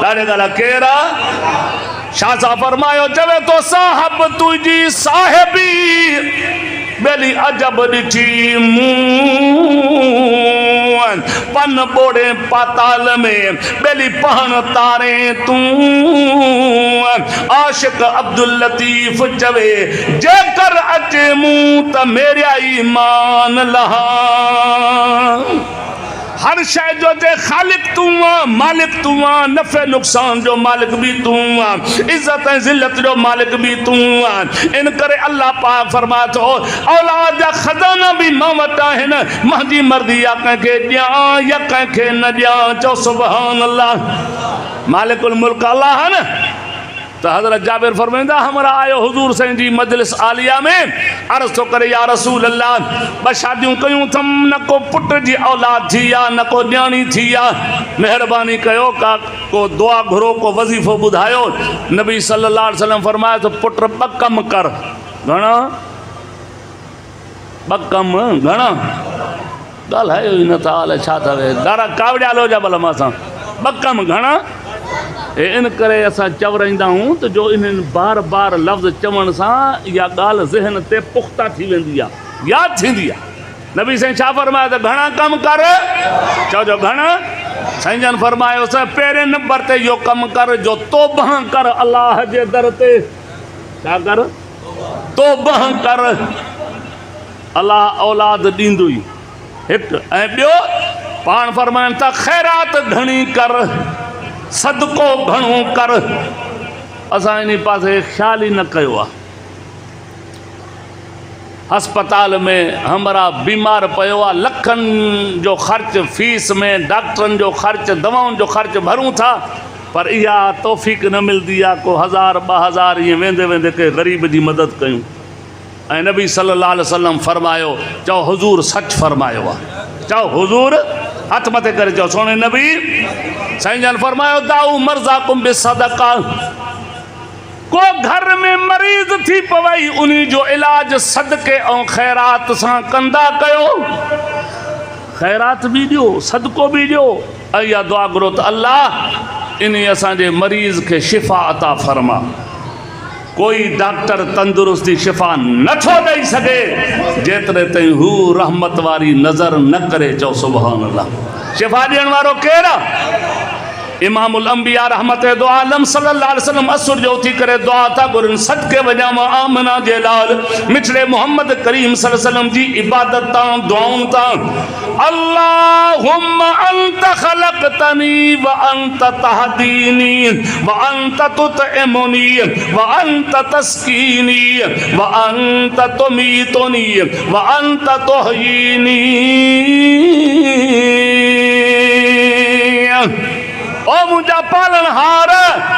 ॾाढे ॻाल्हि केरु आहे? शाह साहब फरमायो, चवे थो साहिब तुंहिंजी साहिबी बेली अजब ॾिठी मूं पन ॿोड़े पाताल में बेली पहण तारे तूं। आशिक अब्दुल लतीफ़ चवे जेकर अचे मूं त मेरा ईमान लहा। हर शइ जो जे ख़ालिक तूं आहे, मालिक तूं आहे, नफ़े नुक़सान जो मालिक बि तूं आहे, इज़त ऐं ज़िलत जो मालिक बि तूं आहे। इन करे अल्लाह पाक फरमाए थो औलाद जा ख़ज़ाना बि मां वटि आहिनि, मुंहिंजी मर्ज़ी आहे कंहिंखे ॾियां या कंहिंखे न ॾियां। चओ सुभान अल्लाह। मालिकुल मुल्क अल्लाह है न। तो हज़रत जाबिर फरमाईंदा हमरा आयो हुजूर साईं जी मजलिस आलिया में, अर्ज़ थो करे या रसूल अल्लाह 2 शादियूं कयूं अथमि, न को पुट जी औलाद थी आहे न को न्याणी थी आहे, महिरबानी कयो का को दुआ घुरो, को वज़ीफ़ो ॿुधायो। नबी सल्लल्लाहु अलैहि वसल्लम फरमाए तो पुट 2 कम कर। घणा? 2 कम घणा? ॻाल्हायो ई नथा, अलाए छा था वे दारा कावड़ियालो जा भला मां सां 2 कम घणा? इन करे असां चवराईंदा आहियूं त जो इन्हनि बार बार लफ़्ज़ चवण सां इहा ॻाल्हि ज़हन ते पुख़्ता थी वेंदी आहे, यादि थींदी आहे। नबी साईं छा फरमायो त घणा कम कर? चओ जो घणा? साईं जन फरमायो त पहिरें नंबर ते इहो कमु कर जो तौबह कर अलाह जे दर ते। छा कर? तौबह कर, अलाह औलाद ॾींदुई हिकु। ऐं ॿियो पाण फरमाइनि था ख़ैरात घणी कर, सदको घणो कर। असां इन पासे ख़्याल ई न कयो आहे। अस्पताल में हमरा बीमार पियो आहे, लखनि जो ख़र्च फीस में, डॉक्टरनि जो ख़र्च, दवाउनि जो ख़र्च भरूं था, पर इहा तौफ़ीक़ न मिलंदी आहे को 1000 2000 ईअं वेंदे वेंदे के ग़रीब जी मदद कयूं। ऐं नबी सल्लल्लाहु अलैहि वसल्लम फरमायो, चओ हुज़ूर सच फरमायो आहे, चओ हुज़ूर हथ मथे करे चओ सोने नबी साईं जन फरमायो दाऊ मर्ज़ाकुम बिसदक़ा, को घर में मरीज़ थी पवई उन्हीं जो इलाज सदके ऐं ख़ैरात सां कंदा कयो। ख़ैरात बि ॾियो, सदको बि ॾियो, ऐं इहा दुआ घुरो त अल्लाह इन असांजे मरीज़ खे शिफ़ा अता फरमा। कोई डॉक्टर तंदुरुस्ती शिफ़ा नथो ॾेई सघे जेतिरे ताईं हू रहमत वारी नज़र न करे। चओ सुभान अल्लाह। शिफ़ा ॾियण वारो केरु आहे? इमामुल अंबिया रहमत दो आलम सल्लल्लाहु अलैहि वसल्लम असुर जो उथी करे दुआ था घुरनि, सदके वञा मां आमना जे लाल मिठड़े मोहम्मद करीम सल्लल्लाहु अलैहि वसल्लम जी इबादत तां दुआउं तां। अल्लाहुम्मा अंत खलक़तनी व अंत तहदीनी व अंत तुतइमुनी व अंत तस्कीनी व अंत तुमीतुनी व अंत तुहयीनी। ओ मुंहिंजा पालनहार,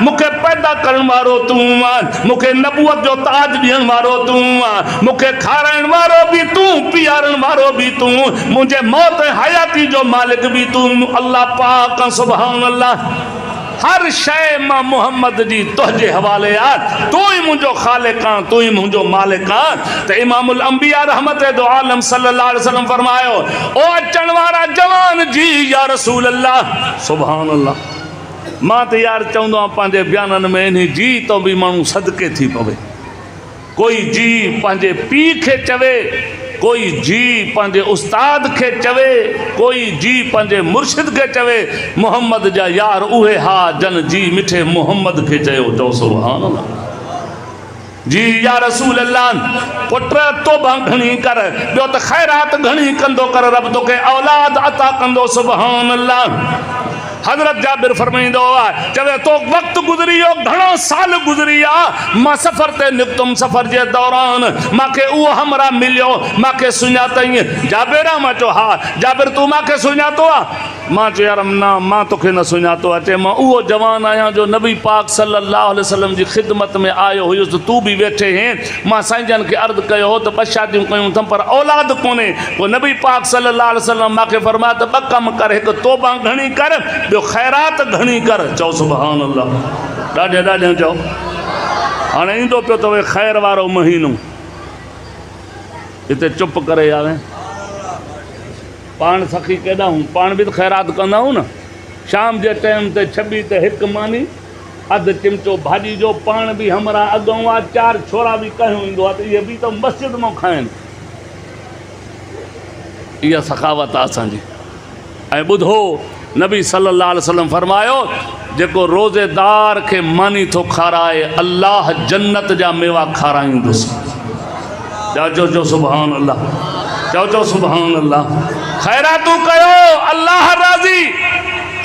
मूंखे पैदा करण वारो तूं आहीं, मूंखे नबूअत जो ताज ॾियण वारो तूं आहीं, मूंखे खाराइण वारो बि तूं, पीआरण वारो बि तूं, मुंहिंजे मौत ऐं हयाती जो मालिक बि तूं। अल्लाह पाक सुभान अल्लाह। हर शइ मां मोहम्मद जी तुंहिंजे हवाले आहे, तूं ई मुंहिंजो ख़ालिक़ आहीं, तूं ई मुंहिंजो मालिक आहीं। त इमामुल अंबिया रहमत दो आलम सल्लल्लाहु अलैहि वसल्लम फरमायो, ओ अचण वारा जवान जी या रसूल अल्लाह सुभान अल्लाह। मां त यार चवंदो आहियां पंहिंजे बयाननि में इन जी तो बि माण्हू सदके थी पवे। कोई जी पंहिंजे पीउ खे चवे, कोई जी पंहिंजे उस्ताद खे चवे, कोई जी पंहिंजे मुर्शिद खे चवे। मोहम्मद जा यार उहे हा जन जी मिठे मोहम्मद खे चयो। चओ सुभान अल्लाह। जी या रसूल अल्लाह, पुट तौबा घणी कर, ॿियो त ख़ैरात घणी कंदो कर, रब तोखे औलाद अता कंदो। सुभान अल्लाह। हज़रत जाबिर फरमाईंदो आहे, चवे तो वक्त गुज़री वियो, घणो साल गुज़री विया, मां सफ़र ते निकितुमि, सफ़र जे दौरान मूंखे उहो हमरा मिलियो, मूंखे सुञातई। जाबिर मां चयो हा। जाबिर तूं मूंखे सुञातो आहे? मां चयो यार न, मां तोखे न सुञातो आहे। चए मां उहो जवान आहियां जो नबी पाक सल्लल्लाहु अलैहि वसल्लम जी ख़िदमत में आयो हुयुसि, तूं बि वेठे हैं। मां साईं जन खे अर्ज़ु कयो हो त 2 शादियूं कयूं अथमि पर औलाद कोन्हे। पोइ नबी पाक सल्लल्लाहु अलैहि वसल्लम मूंखे फरमाया त 2 कम कर, हिकु तौबा घणी कर, ॿियो ख़ैरात घणी कर। चओ सुभान अल्लाह। ॾाढे ॾाढे चओ। हाणे ईंदो पियो त ख़ैर वारो महीनो, हिते चुप करे आवे पाण सखी केॾा हूं, पाण बि त ख़ैरात कंदा आहियूं न। शाम जे टाइम ते 26 ते 1 मानी, अधु चिमचो भाॼी जो, पाण बि हमरा अॻूं आहे, 4 छोरा बि कयूं ईंदो आहे त इहे बि त मस्जिद मां खाइनि। इहा सखावत आहे असांजी। ऐं ॿुधो, नबी सल्लल्लाहु अलैहि वसल्लम फरमायो, जेको रोज़ेदार खे मानी थो खाराए अल्लाह जन्नत जा मेवा खाराईंदुसि। चओ चओ सुभान अल्लाह। चओ चओ सुभान अल्लाह। ख़ैरातूं कयो, अल्लाह राज़ी।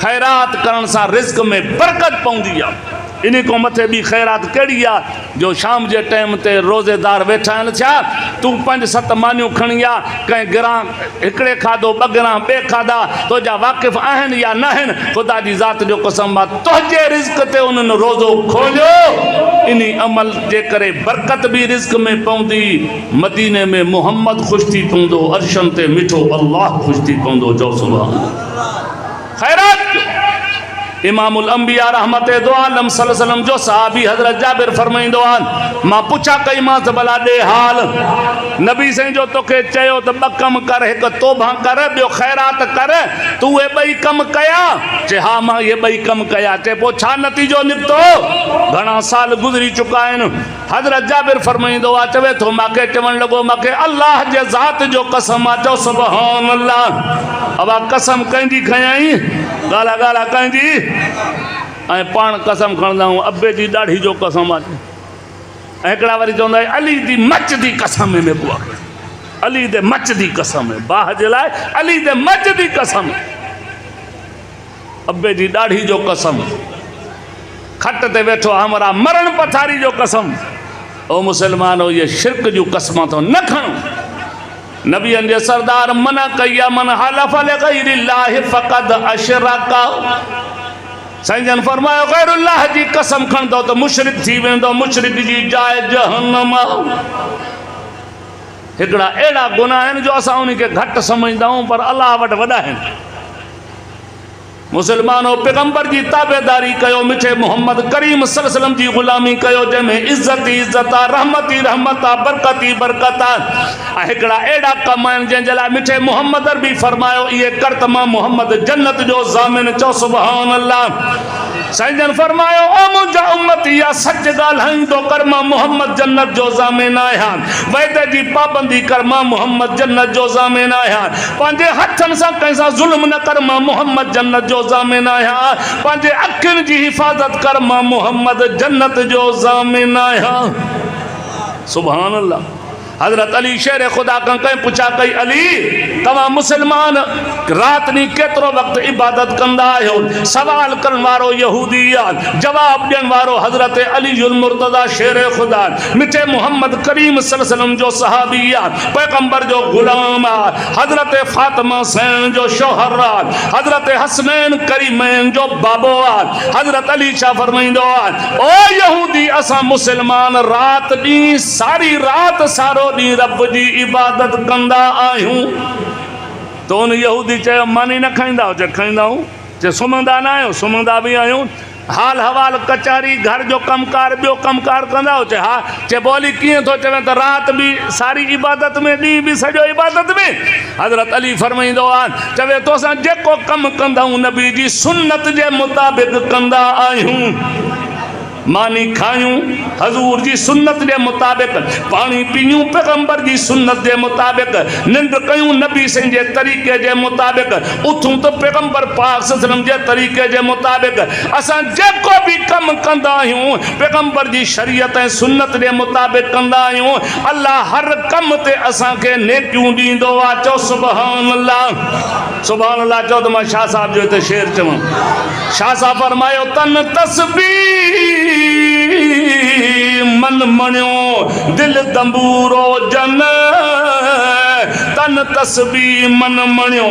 ख़ैरात करण सां रिज़्क़ में बरकत पवंदी आहे। इन खां मथे ॿी ख़ैरात कहिड़ी आहे जो शाम जे टाइम ते रोज़ेदार वेठा आहिनि, छा तूं 5-7 मानियूं खणी आ, कंहिं गिरां हिकिड़े खाधो, 2 गिरां ॿिए खाधा, तुंहिंजा वाक़िफ़ आहिनि या न आहिनि, ख़ुदा जी ज़ात जो कसम आहे तुंहिंजे रिज़्क़ ते उन्हनि रोज़ो खोलियो। इन अमल जे करे बरकत बि रिज़्क़ में पवंदी। मदीने में मोहम्मद ख़ुशि थी पवंदो, अर्शन ते मिठो अल्लाह ख़ुशि थी पवंदो। चओ सुभान अल्लाह। ख़ैरात इमामुल अंबिया रहमत दो आलम सल्लल्लाहु अलैहि वसल्लम जो सहाबी हज़रत जाबिर फरमाईंदो आहे, मां पुछा कई मां त भला ॾे हाल। नबी साईं जो तोखे चयो त 2 कम कर, हिकु तौबा कर, ॿियो ख़ैरात कर, तूं उहे 2 कम कया? चए हा मां इहे 2 कम कया। चए पोइ छा नतीजो निकितो? घणा साल गुज़री चुका आहिनि। हज़रत जाबिर फरमाईंदो आहे, चवे थो मूंखे चवणु लॻो, मूंखे अल्लाह जे ज़ात जो कसम आहे। चओ सुभान अल्लाह। अब कसम कंहिंजी खयाई? ॻाल्हा ॻाल्हा कंहिंजी? ऐं पाण कसम खणंदा आहियूं अबे जी ॾाढ़ी जो कसम आहे। ऐं हिकिड़ा वरी चवंदा आहिनि अली दी मच दी कसम में बुआ, अली दे मच दी कसम है, बाह जे लाइ अली दे मच दी कसम, अबे जी ॾाढ़ी जो कसम। खट ते वेठो हमारा मरण पथारी जो कसम। ओ मुसलमानो ये शिरक जो कसम तो न खणो। नबियन जे सरदार मना कई मन हलफ लिगैरिल्लाह फक़द अशरका। साईं जन फरमायो गैरुल्लाह जी कसम खणदो तो मुशरिक थी वेंदो, मुशरिक जी जाए जहन्नम। हिकड़ा एड़ा गुनाह आहिनि जो असां उन्हीं के घट समझदा आहियूं पर अल्लाह वटि वॾा आहिनि। मुसलमानो पैगंबर जी ताबेदारी कयो, मिठे मोहम्मद करीम सल्लल्लाहु अलैहि वसल्लम जी गुलामी कयो, जंहिंमें इज्जत ई इज्जत आहे, रहमत ई रहमत आहे, बरकत ई बरकत आहे। ऐं हिकिड़ा अहिड़ा कम आहिनि जंहिंजे लाइ मिठे मोहम्मद बि फरमायो इहे कर त मां मोहम्मद जन्नत जो ज़ामिन। चओ सुभान अल्लाह। साईं जन फरमायो ओ मुंहिंजा उम्मत इहा सच ॻाल्हाईंदो कर मां मोहम्मद जन्नत जो ज़ामिन आहियां। वैदे जी पाबंदी कर मां मोहम्मद जन्नत जो ज़ामिन आहियां। पंहिंजे हथनि सां कंहिं सां ज़ुल्म न कर मां मोहम्मद जन्नत जो ज़ामिन आहियां। पंहिंजे अखियुनि जी हिफ़ाज़त कर मां मोहम्मद जन्नत जो ज़ामिन आहियां। सुभान अल्लाह। हज़रत अली शेर खुदा खां कंहिं पुछा कई अली तव्हां मुसलमान रात ॾींहुं केतिरो वक़्तु इबादत कंदा आहियो? सवाल करण वारो यहूदी आहे, जवाब ॾियण वारो हज़रत अलीउल मुर्तज़ा शेर खुदा मिठे मोहम्मद करीम सल्लल्लाहु अलैहि वसल्लम जो सहाबी आहे, पैगंबर जो गुलाम आहे, हज़रत फातिमा सैन जो शौहर आहे, हज़रत हसनैन करीमैन जो बाबो आहे। हज़रत अली छा फरमाईंदो आहे ओ यहूदी असां मुसलमान रात ॾींहुं सारी रात सारो ॾींहुं रब जी इबादत कंदा आहियूं। तो उन यहूदी चयो मानी न खाईंदा हो? चए खाईंदा आहियूं। चए सुम्हंदा न आहियो? सुम्हंदा बि आहियूं। हाल हवाल कचहरी घर जो कमकार ॿियो कमकार कंदा हो? चए हा। चए बोली कीअं थो चवे त रात बि सारी इबादत में, ॾींहुं बि सॼो इबादत में। हज़रत अली फरमाईंदो आहे चवे तोसां जेको कमु कंदा आहियूं नबी जी सुन्नत जे मुताबिक़ कंदा आहियूं। मानी खायूं हजूर जी सुन्नत जे मुताबिक़, पानी पीयूं पैगंबर जी सुन्नत जे मुताबिक़, निंड कयूं नबी सिंह जे तरीक़े जे मुताबिक़, उथूं तो पैगंबर पाक सल्लल्लाहु अलैहि वसल्लम जे तरीक़े जे मुताबिक़। असां जेको बि कमु कंदा आहियूं पैगंबर जी शरीयत ऐं सुन्नत जे मुताबिक़ कंदा आहियूं। अल्लाह हर कम ते असांखे नेकियूं ॾींदो आहे। चओ सुभान अल्लाह। सुभान अल्लाह। चओ त मां शाह साहब जो हिते शेर चवां। शाह साहब फरमायो तन तस्बीह मन मणियो दिल दंबूरो जन, तन तस्बीह मन मणियो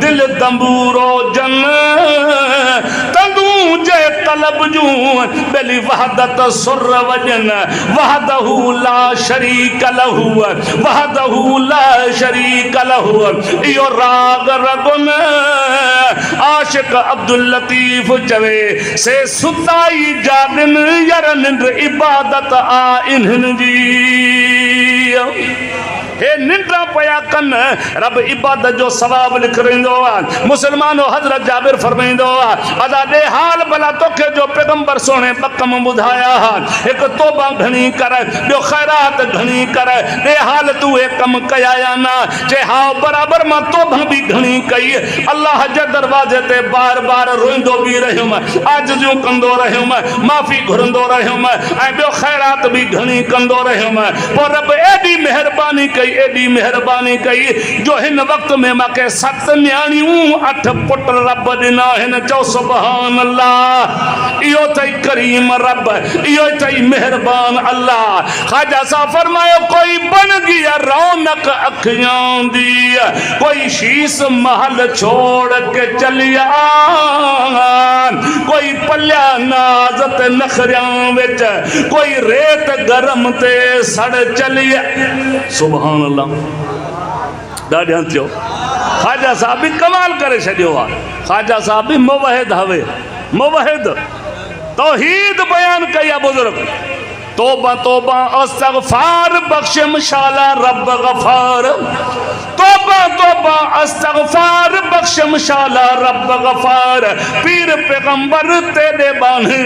दिल दंबूरो जन, तंदू जे कलब जूं बेली वहदत सुर वजन, वहदहू ला शरीक लहू, वहदहू ला शरीक लहू। इहो राग रगुन आशिक अब्दुल लतीफ चवे से सुताई जागन यार निंड इबादत आ इन्हनि जी। हे निंड्रा पया कन रब इबादत जो सवाब लिखंदो आहे। मुसलमानो हज़रत जाबिर फरमाईंदो आहे अदा दे हाल भला तोखे जो पैगंबर सोने बकम ॿुधाया हिकु तौबा घणी कर, ॿियो ख़ैरात घणी कर, दे हाल तूं हे कम कया या न? चए हा बराबरि मां तौबा बि घणी कई, अल्लाह जे दरवाज़े ते बार बार रोईंदो बि रहियुमि, आजिज़ियूं कंदो रहियुमि, माफ़ी घुरंदो रहियुमि ऐं ॿियो ख़ैरात बि घणी कंदो रहियुमि। पोइ रब एॾी महिरबानी कई, एॾी महिरबानी कई जो हिन वक़्त में मूंखे 7 न्याणियूं 8 पुट रब ॾिना हिन। चओ सुभान अल्लाह। इहो अथई करीम रब, इहो अथई महिरबान अल्लाह। ख़्वाजा साहब फरमायो कोई बन गया रौनक अखियां दी, कोई शीश महल छोड़ के चलिया, कोई पलिया नाज़त नखरियां विच, कोई रेत गरम ते सड़ चलिया। सुभान अल्लाह। ॾाढा थियो। ख़्वाजा साहब बि कमाल करे छॾियो आहे। ख़्वाजा साहब बि मुवहिद हवे, मुवहिद तौहीद बयान कई आहे बुज़ुर्ग। तौबा तौबा अस्तगफार बख्श मशाला रब गफार, तौबा तौबा अस्तगफार बख्श मशाला रब गफार। पीर पैगंबर तेरे बाने,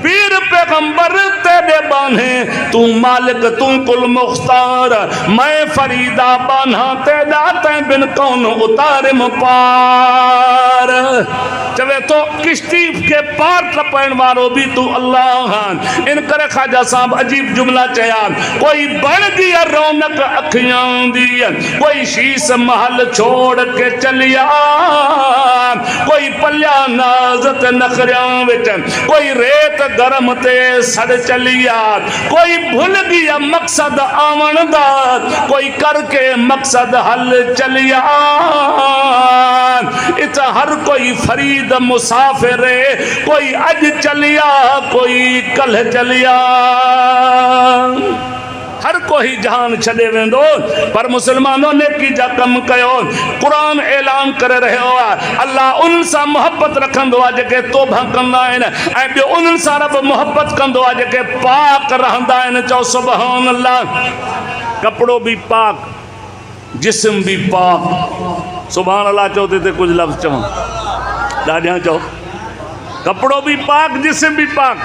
पीर पैगंबर तेरे बाने, तू तू मालिक तू कुल मुख्तार, मैं फरीदा बाना तेदा तै बिन कौन उतारिम पार। चवे तो किश्ती के पार टपण वारो भी तू अल्लाह। इन करे ख्वाजा साहब अजीब जुमला चया, कोई बन गया रौनक अखियां दी, कोई शीश महल छोड़ के चलिया, कोई पलिया नाजत नखरियां विच, कोई रेत गरम ते सड़ चलिया, कोई भूल गया मकसद आवन दा, कोई करके मकसद हल चलिया। इत हर कोई फरीद मुसाफिर, कोई अज चलिया कोई कल चलिया, हर कोई जहान छे वेंदो। पर मुसलमानों ने की जा कम कयो, कुरान ऐलान करे रहियो आहे अल्लाह उन सां मोहब्बत रखंदो आहे जेके तौबा कंदा आहिनि, ऐं ॿियो उन्हनि सां रब मोहब्बत कंदो आहे जेके पाक रहंदा आहिनि। चओ सुभान अल्लाह। कपिड़ो भी पाक, जिस्म भी पाक। सुभान अल्लाह चओ ते कुछ लफ़्ज़ चवां, ॾाढियां चओ। कपिड़ो भी पाक, जिस्म भी पाक।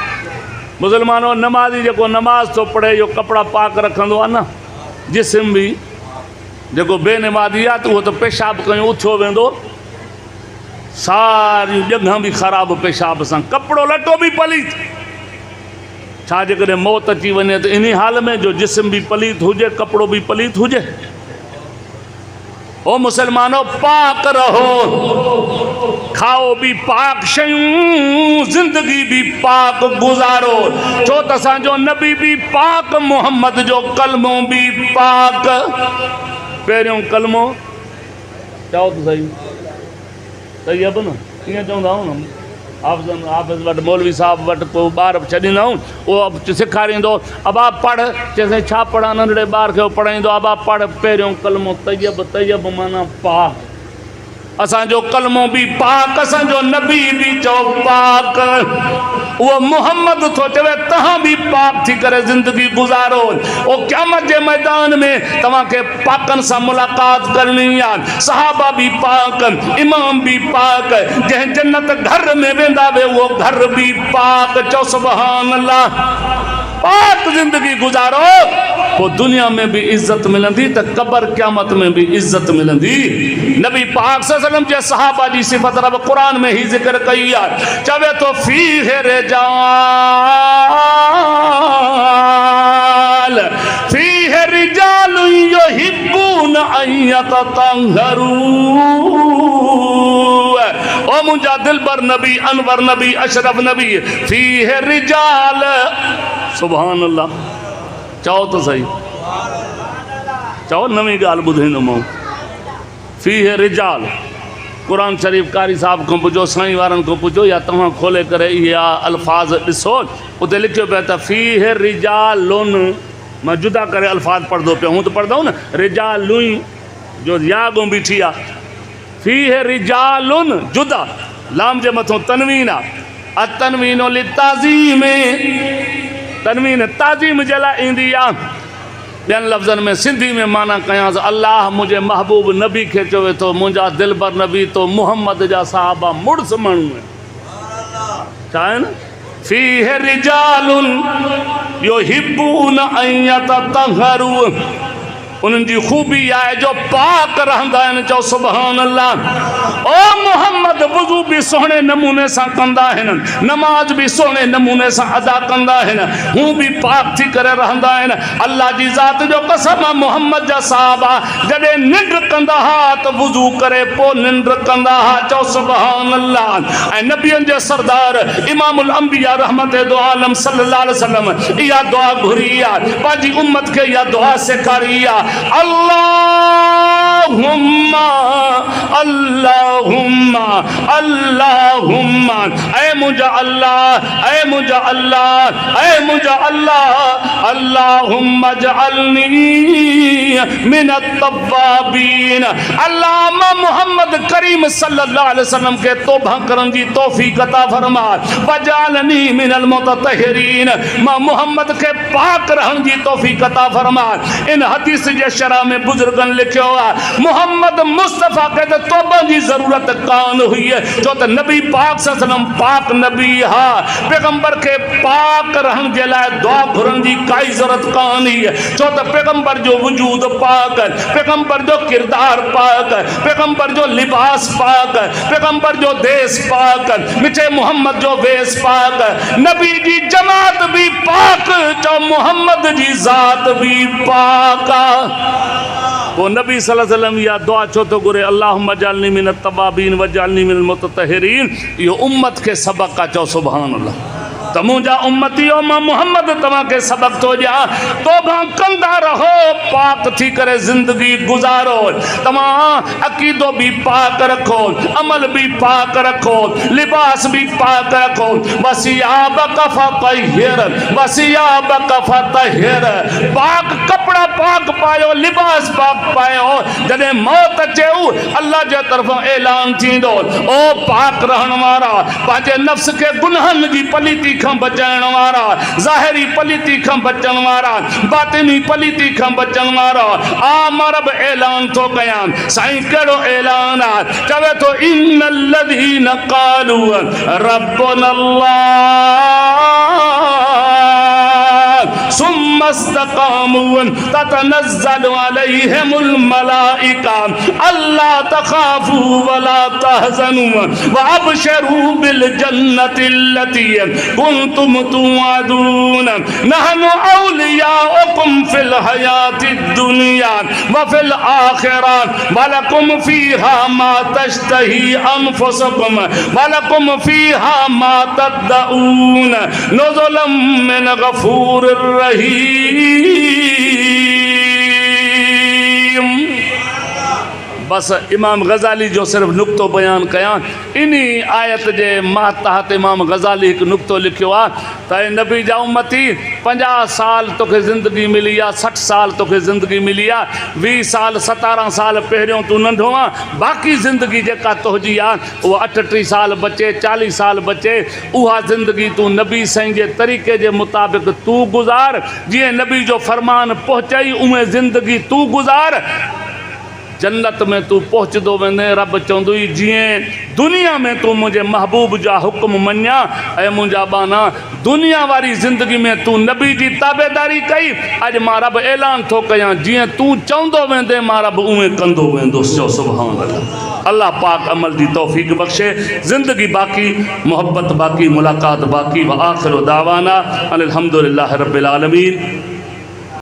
मुसलमानों नमाज़ी जो नमाज तो पढ़े जो कपड़ा पाक रखंदो आहे न, जिस्म भी जो बेनमाज़ी आहे तो वो तो पेशाब कयूं उथियो वेंदो, सारी जगह भी ख़राब पेशाब सां, कपिड़ो लटो भी पलीत। छा जेकॾहिं मौत अची वञे तो इन हाल में जो जिस्म भी पलीत हुजे कपिड़ो भी पलीत हुजे। ओ मुसलमानों पाक रहो, खाओ भी पाक शयूं, जिंदगी भी पाक गुजारो। छो त असांजो नबी भी पाक, मोहम्मद जो कलमो भी पाक। पहिरियों कलमो चओ त सही, सही अब न कीअं चवंदा आहियूं न, हाफ़िज़ वटि मौलवी साहब वटि पोइ ॿार छॾींदा आहियूं, उहो सेखारींदो अबा पढ़, चइसि छा पढ़ा, नंढड़े ॿार खे पढ़ाईंदो अबा पढ़ पहिरियों कलमो तय्यब, तय्यब माना पाक। असांजो कलमो भी पाक, असांजो नबी भी चओ पाक। वो मोहम्मद तो चवे तहां भी पाक थी करे जिंदगी गुजारो। ओ क़यामत जे मैदान में तवां के पाकन सां मुलाकात करनी है। सहाबा भी पाक, इमाम भी पाक, जंहिं जन्नत घर में वेंदा वे वो घर भी पाक। चओ सुभान अल्लाह। पाक जिंदगी गुजारो, वो दुनिया में भी इज्जत मिलंदी त कब्र क़यामत में भी इज्जत मिलंदी। नबी पाक सल्लल्लाहु अलैहि वसल्लम जे सहाबा जी सिफत रब कुरान में ही जिक्र कई है। चवे तो फीह रिजाल युहिब्बून अन यततहरू। ओ मुंजा दिलबर नबी, अनवर नबी, अशरफ नबी, फीह रिजाल। सुभान अल्लाह। चओ तो सही, चओ नवी गाल ॿुधाईंदोमांव। फीह रिजाल, कुरान शरीफ कारी साहब को पुछो, साईं वारन को पुछो, या तव्हां खोले करे इहा अल्फाज ॾिसो, उते लिखियो पिया त फीह रिजालुन। मैं जुदा करे अल्फाज पढ़दो पियो, हूँ तो पढ़ंदो न रिजालुई जो यागों बीठी आ। फीह रिजालुन जुदा, लाम जे मथों तनवीन आ। अतनवीनो लिताज़ीम, तनवीन ताज़ीम जे लाइ ईंदी आ। ॿियनि लफ़्ज़नि में सिंधी में माना कयांसि, अल्लाह मुंहिंजे महबूब नबी खे चवे थो मुंहिंजा दिलबर नबी तो मोहम्मद जा साहबा मुड़स माण्हू आहिनि। छा आहिनि? फीह रिजालुन युहिब्बून अन यततहरू। उन्हनि जी खूबी आहे जो पाक रहंदा आहिनि। चओ सुभान अल्लाह। ओ मोहम्मद वज़ू भी सोहणे नमूने सां कंदा आहिनि, नमाज भी सोहणे नमूने सां अदा कंदा आहिनि, हू भी पाक थी करे रहंदा आहिनि। अल्लाह जी ज़ात जो कसम, मोहम्मद जा साहबा जॾहिं निंड कंदा हा त वज़ू करे पोइ निंड कंदा हा। चओ सुभान अल्लाह। ऐं नबियनि जे सरदार इमामुल अंबिया रहमत दो आलम सल्लल्लाहु अलैहि वसल्लम इहा दुआ घुरी आहे, पंहिंजी उम्मत खे इहा दुआ सेखारी आहे। अल्लाहुम्मा अल्लाहुम्मा अल्लाहुम्मा, ऐ मुंहिंजा अल्लाह, ऐ मुंहिंजा अल्लाह, ऐ मुंहिंजा अल्लाह, अल्लाहुम्मा जअलनी मिनत तव्वाबीन। अल्लाह मां मोहम्मद करीम सल्लल्लाहु अलैहि वसल्लम के तौबा करन जी तौफीक अता फरमा वजालनी मिनल मुततहिरीन मां मोहम्मद के पाक रहन जी तौफीक अता फरमा। इन हदीस जे शरह में बुजुर्गन लिखियो है मोहम्मद मुस्तफ़ा के तो तौबा जी जरूरत कान हुई है जो तो नबी पाक सल्लल्लाहु पाक नबी हा पैगंबर के पाक रहन जे लाए दुआ घुरन जी काई जरूरत कान ही है जो तो पैगंबर जो वजूद पाक पैगंबर जो किरदार पाक पैगंबर जो लिबास पाक पैगंबर जो देश पाक मिठे मोहम्मद जो वेश पाक नबी जी जमात भी पाक जो मोहम्मद जी जात भी पाक। वो नबी सल्लल्लाहु अलैहि वसल्लम या दुआ छो तो गुरे अल्लाहुम्मा जअलनी मिनत तवाबीन वजअलनी मिनल मुततहिरीन यो उम्मत के सबक का चो सुभान अल्लाह। त मुंहिंजा उम्मतियो मां मोहम्मद तव्हां के सबक थो ॾियां तौबा कंदा रहो पाक थी करे ज़िंदगी गुज़ारो तव्हां अक़ीदो भी पाक रखो अमल भी पाक रखो लिबास भी पाक रखो वसियाबक फतहिर वसियाबक फतहिर पाक कपड़ा पाक पायो लिबास पाक पायो जॾहिं मौत अचेऊ अल्लाह जे तरफ़ां ऐलान थींदो ओ पाक रहण वारा पंहिंजे नफ्स के गुनाहनि जी पलीती बचाइण वारा ज़ाहिरी पलीती खां बचण वारा बातिनी पलीती खां बचण वारा आ मरब ऐलान थो कयां साईं कहिड़ो ऐलान आहे चवे थो इन्नल लज़ीन क़ालू रब्बुना सुम्मा इस्तक़ामू ततनज़्ज़लु अलैहिमुल मलाइका अल्ला तख़ाफू वला तहज़नू वअबशिरू बिल जन्नति अल्लती कुंतुम तुअदून नहनु औलियाउकुम फिल हयातिद दुनिया व फिल आखिरा वलकुम फीहा मा तश्तही अनफुसुकुम वलकुम फीहा मा तदऊन नुज़ुलम मिन गफूरिर रहीम। बस इमाम गज़ाली जो सिर्फ नुक्तो बयान कयां इन्हीं आयत जे मातहत इमाम गज़ाली एक नुक्तो लिखियो आ त नबी जा उम्मती 50 साल तोखे ज़िंदगी मिली आहे 60 साल तोखे ज़िंदगी मिली आहे 20 साल 17 साल पहिरियों तूं नंढो आहे बाक़ी ज़िंदगी जेका तुंहिंजी आहे उहा 38 साल बचे 40 साल बचे उहा ज़िंदगी तूं नबी साईं जे तरीक़े जे मुताबिक़ तूं गुज़ार जीअं नबी जो फरमान पहुचाई उहे ज़िंदगी तूं गुज़ार जन्नत में तू पहुंचदो वेंदे रब चवंदुई जीअं दुनिया में तू मुंहिंजे महबूब जा हुक्म मञा ऐं मुंहिंजा बाना दुनिया वारी ज़िंदगी में तू नबी जी ताबेदारी कई अॼु मां रब ऐलान थो कयां जीअं तू चवंदो वेंदे मां रब उहे कंदो वेंदुसि चओ सुभान अल्लाह। अल्लाह पाक अमल जी तौफीक बख्शे ज़िंदगी बाक़ी मोहब्बत बाक़ी मुलाकात बाक़ी व आख़िर दावाना अनिल हम्दुलिल्लाहि रब्बिल आलमीन।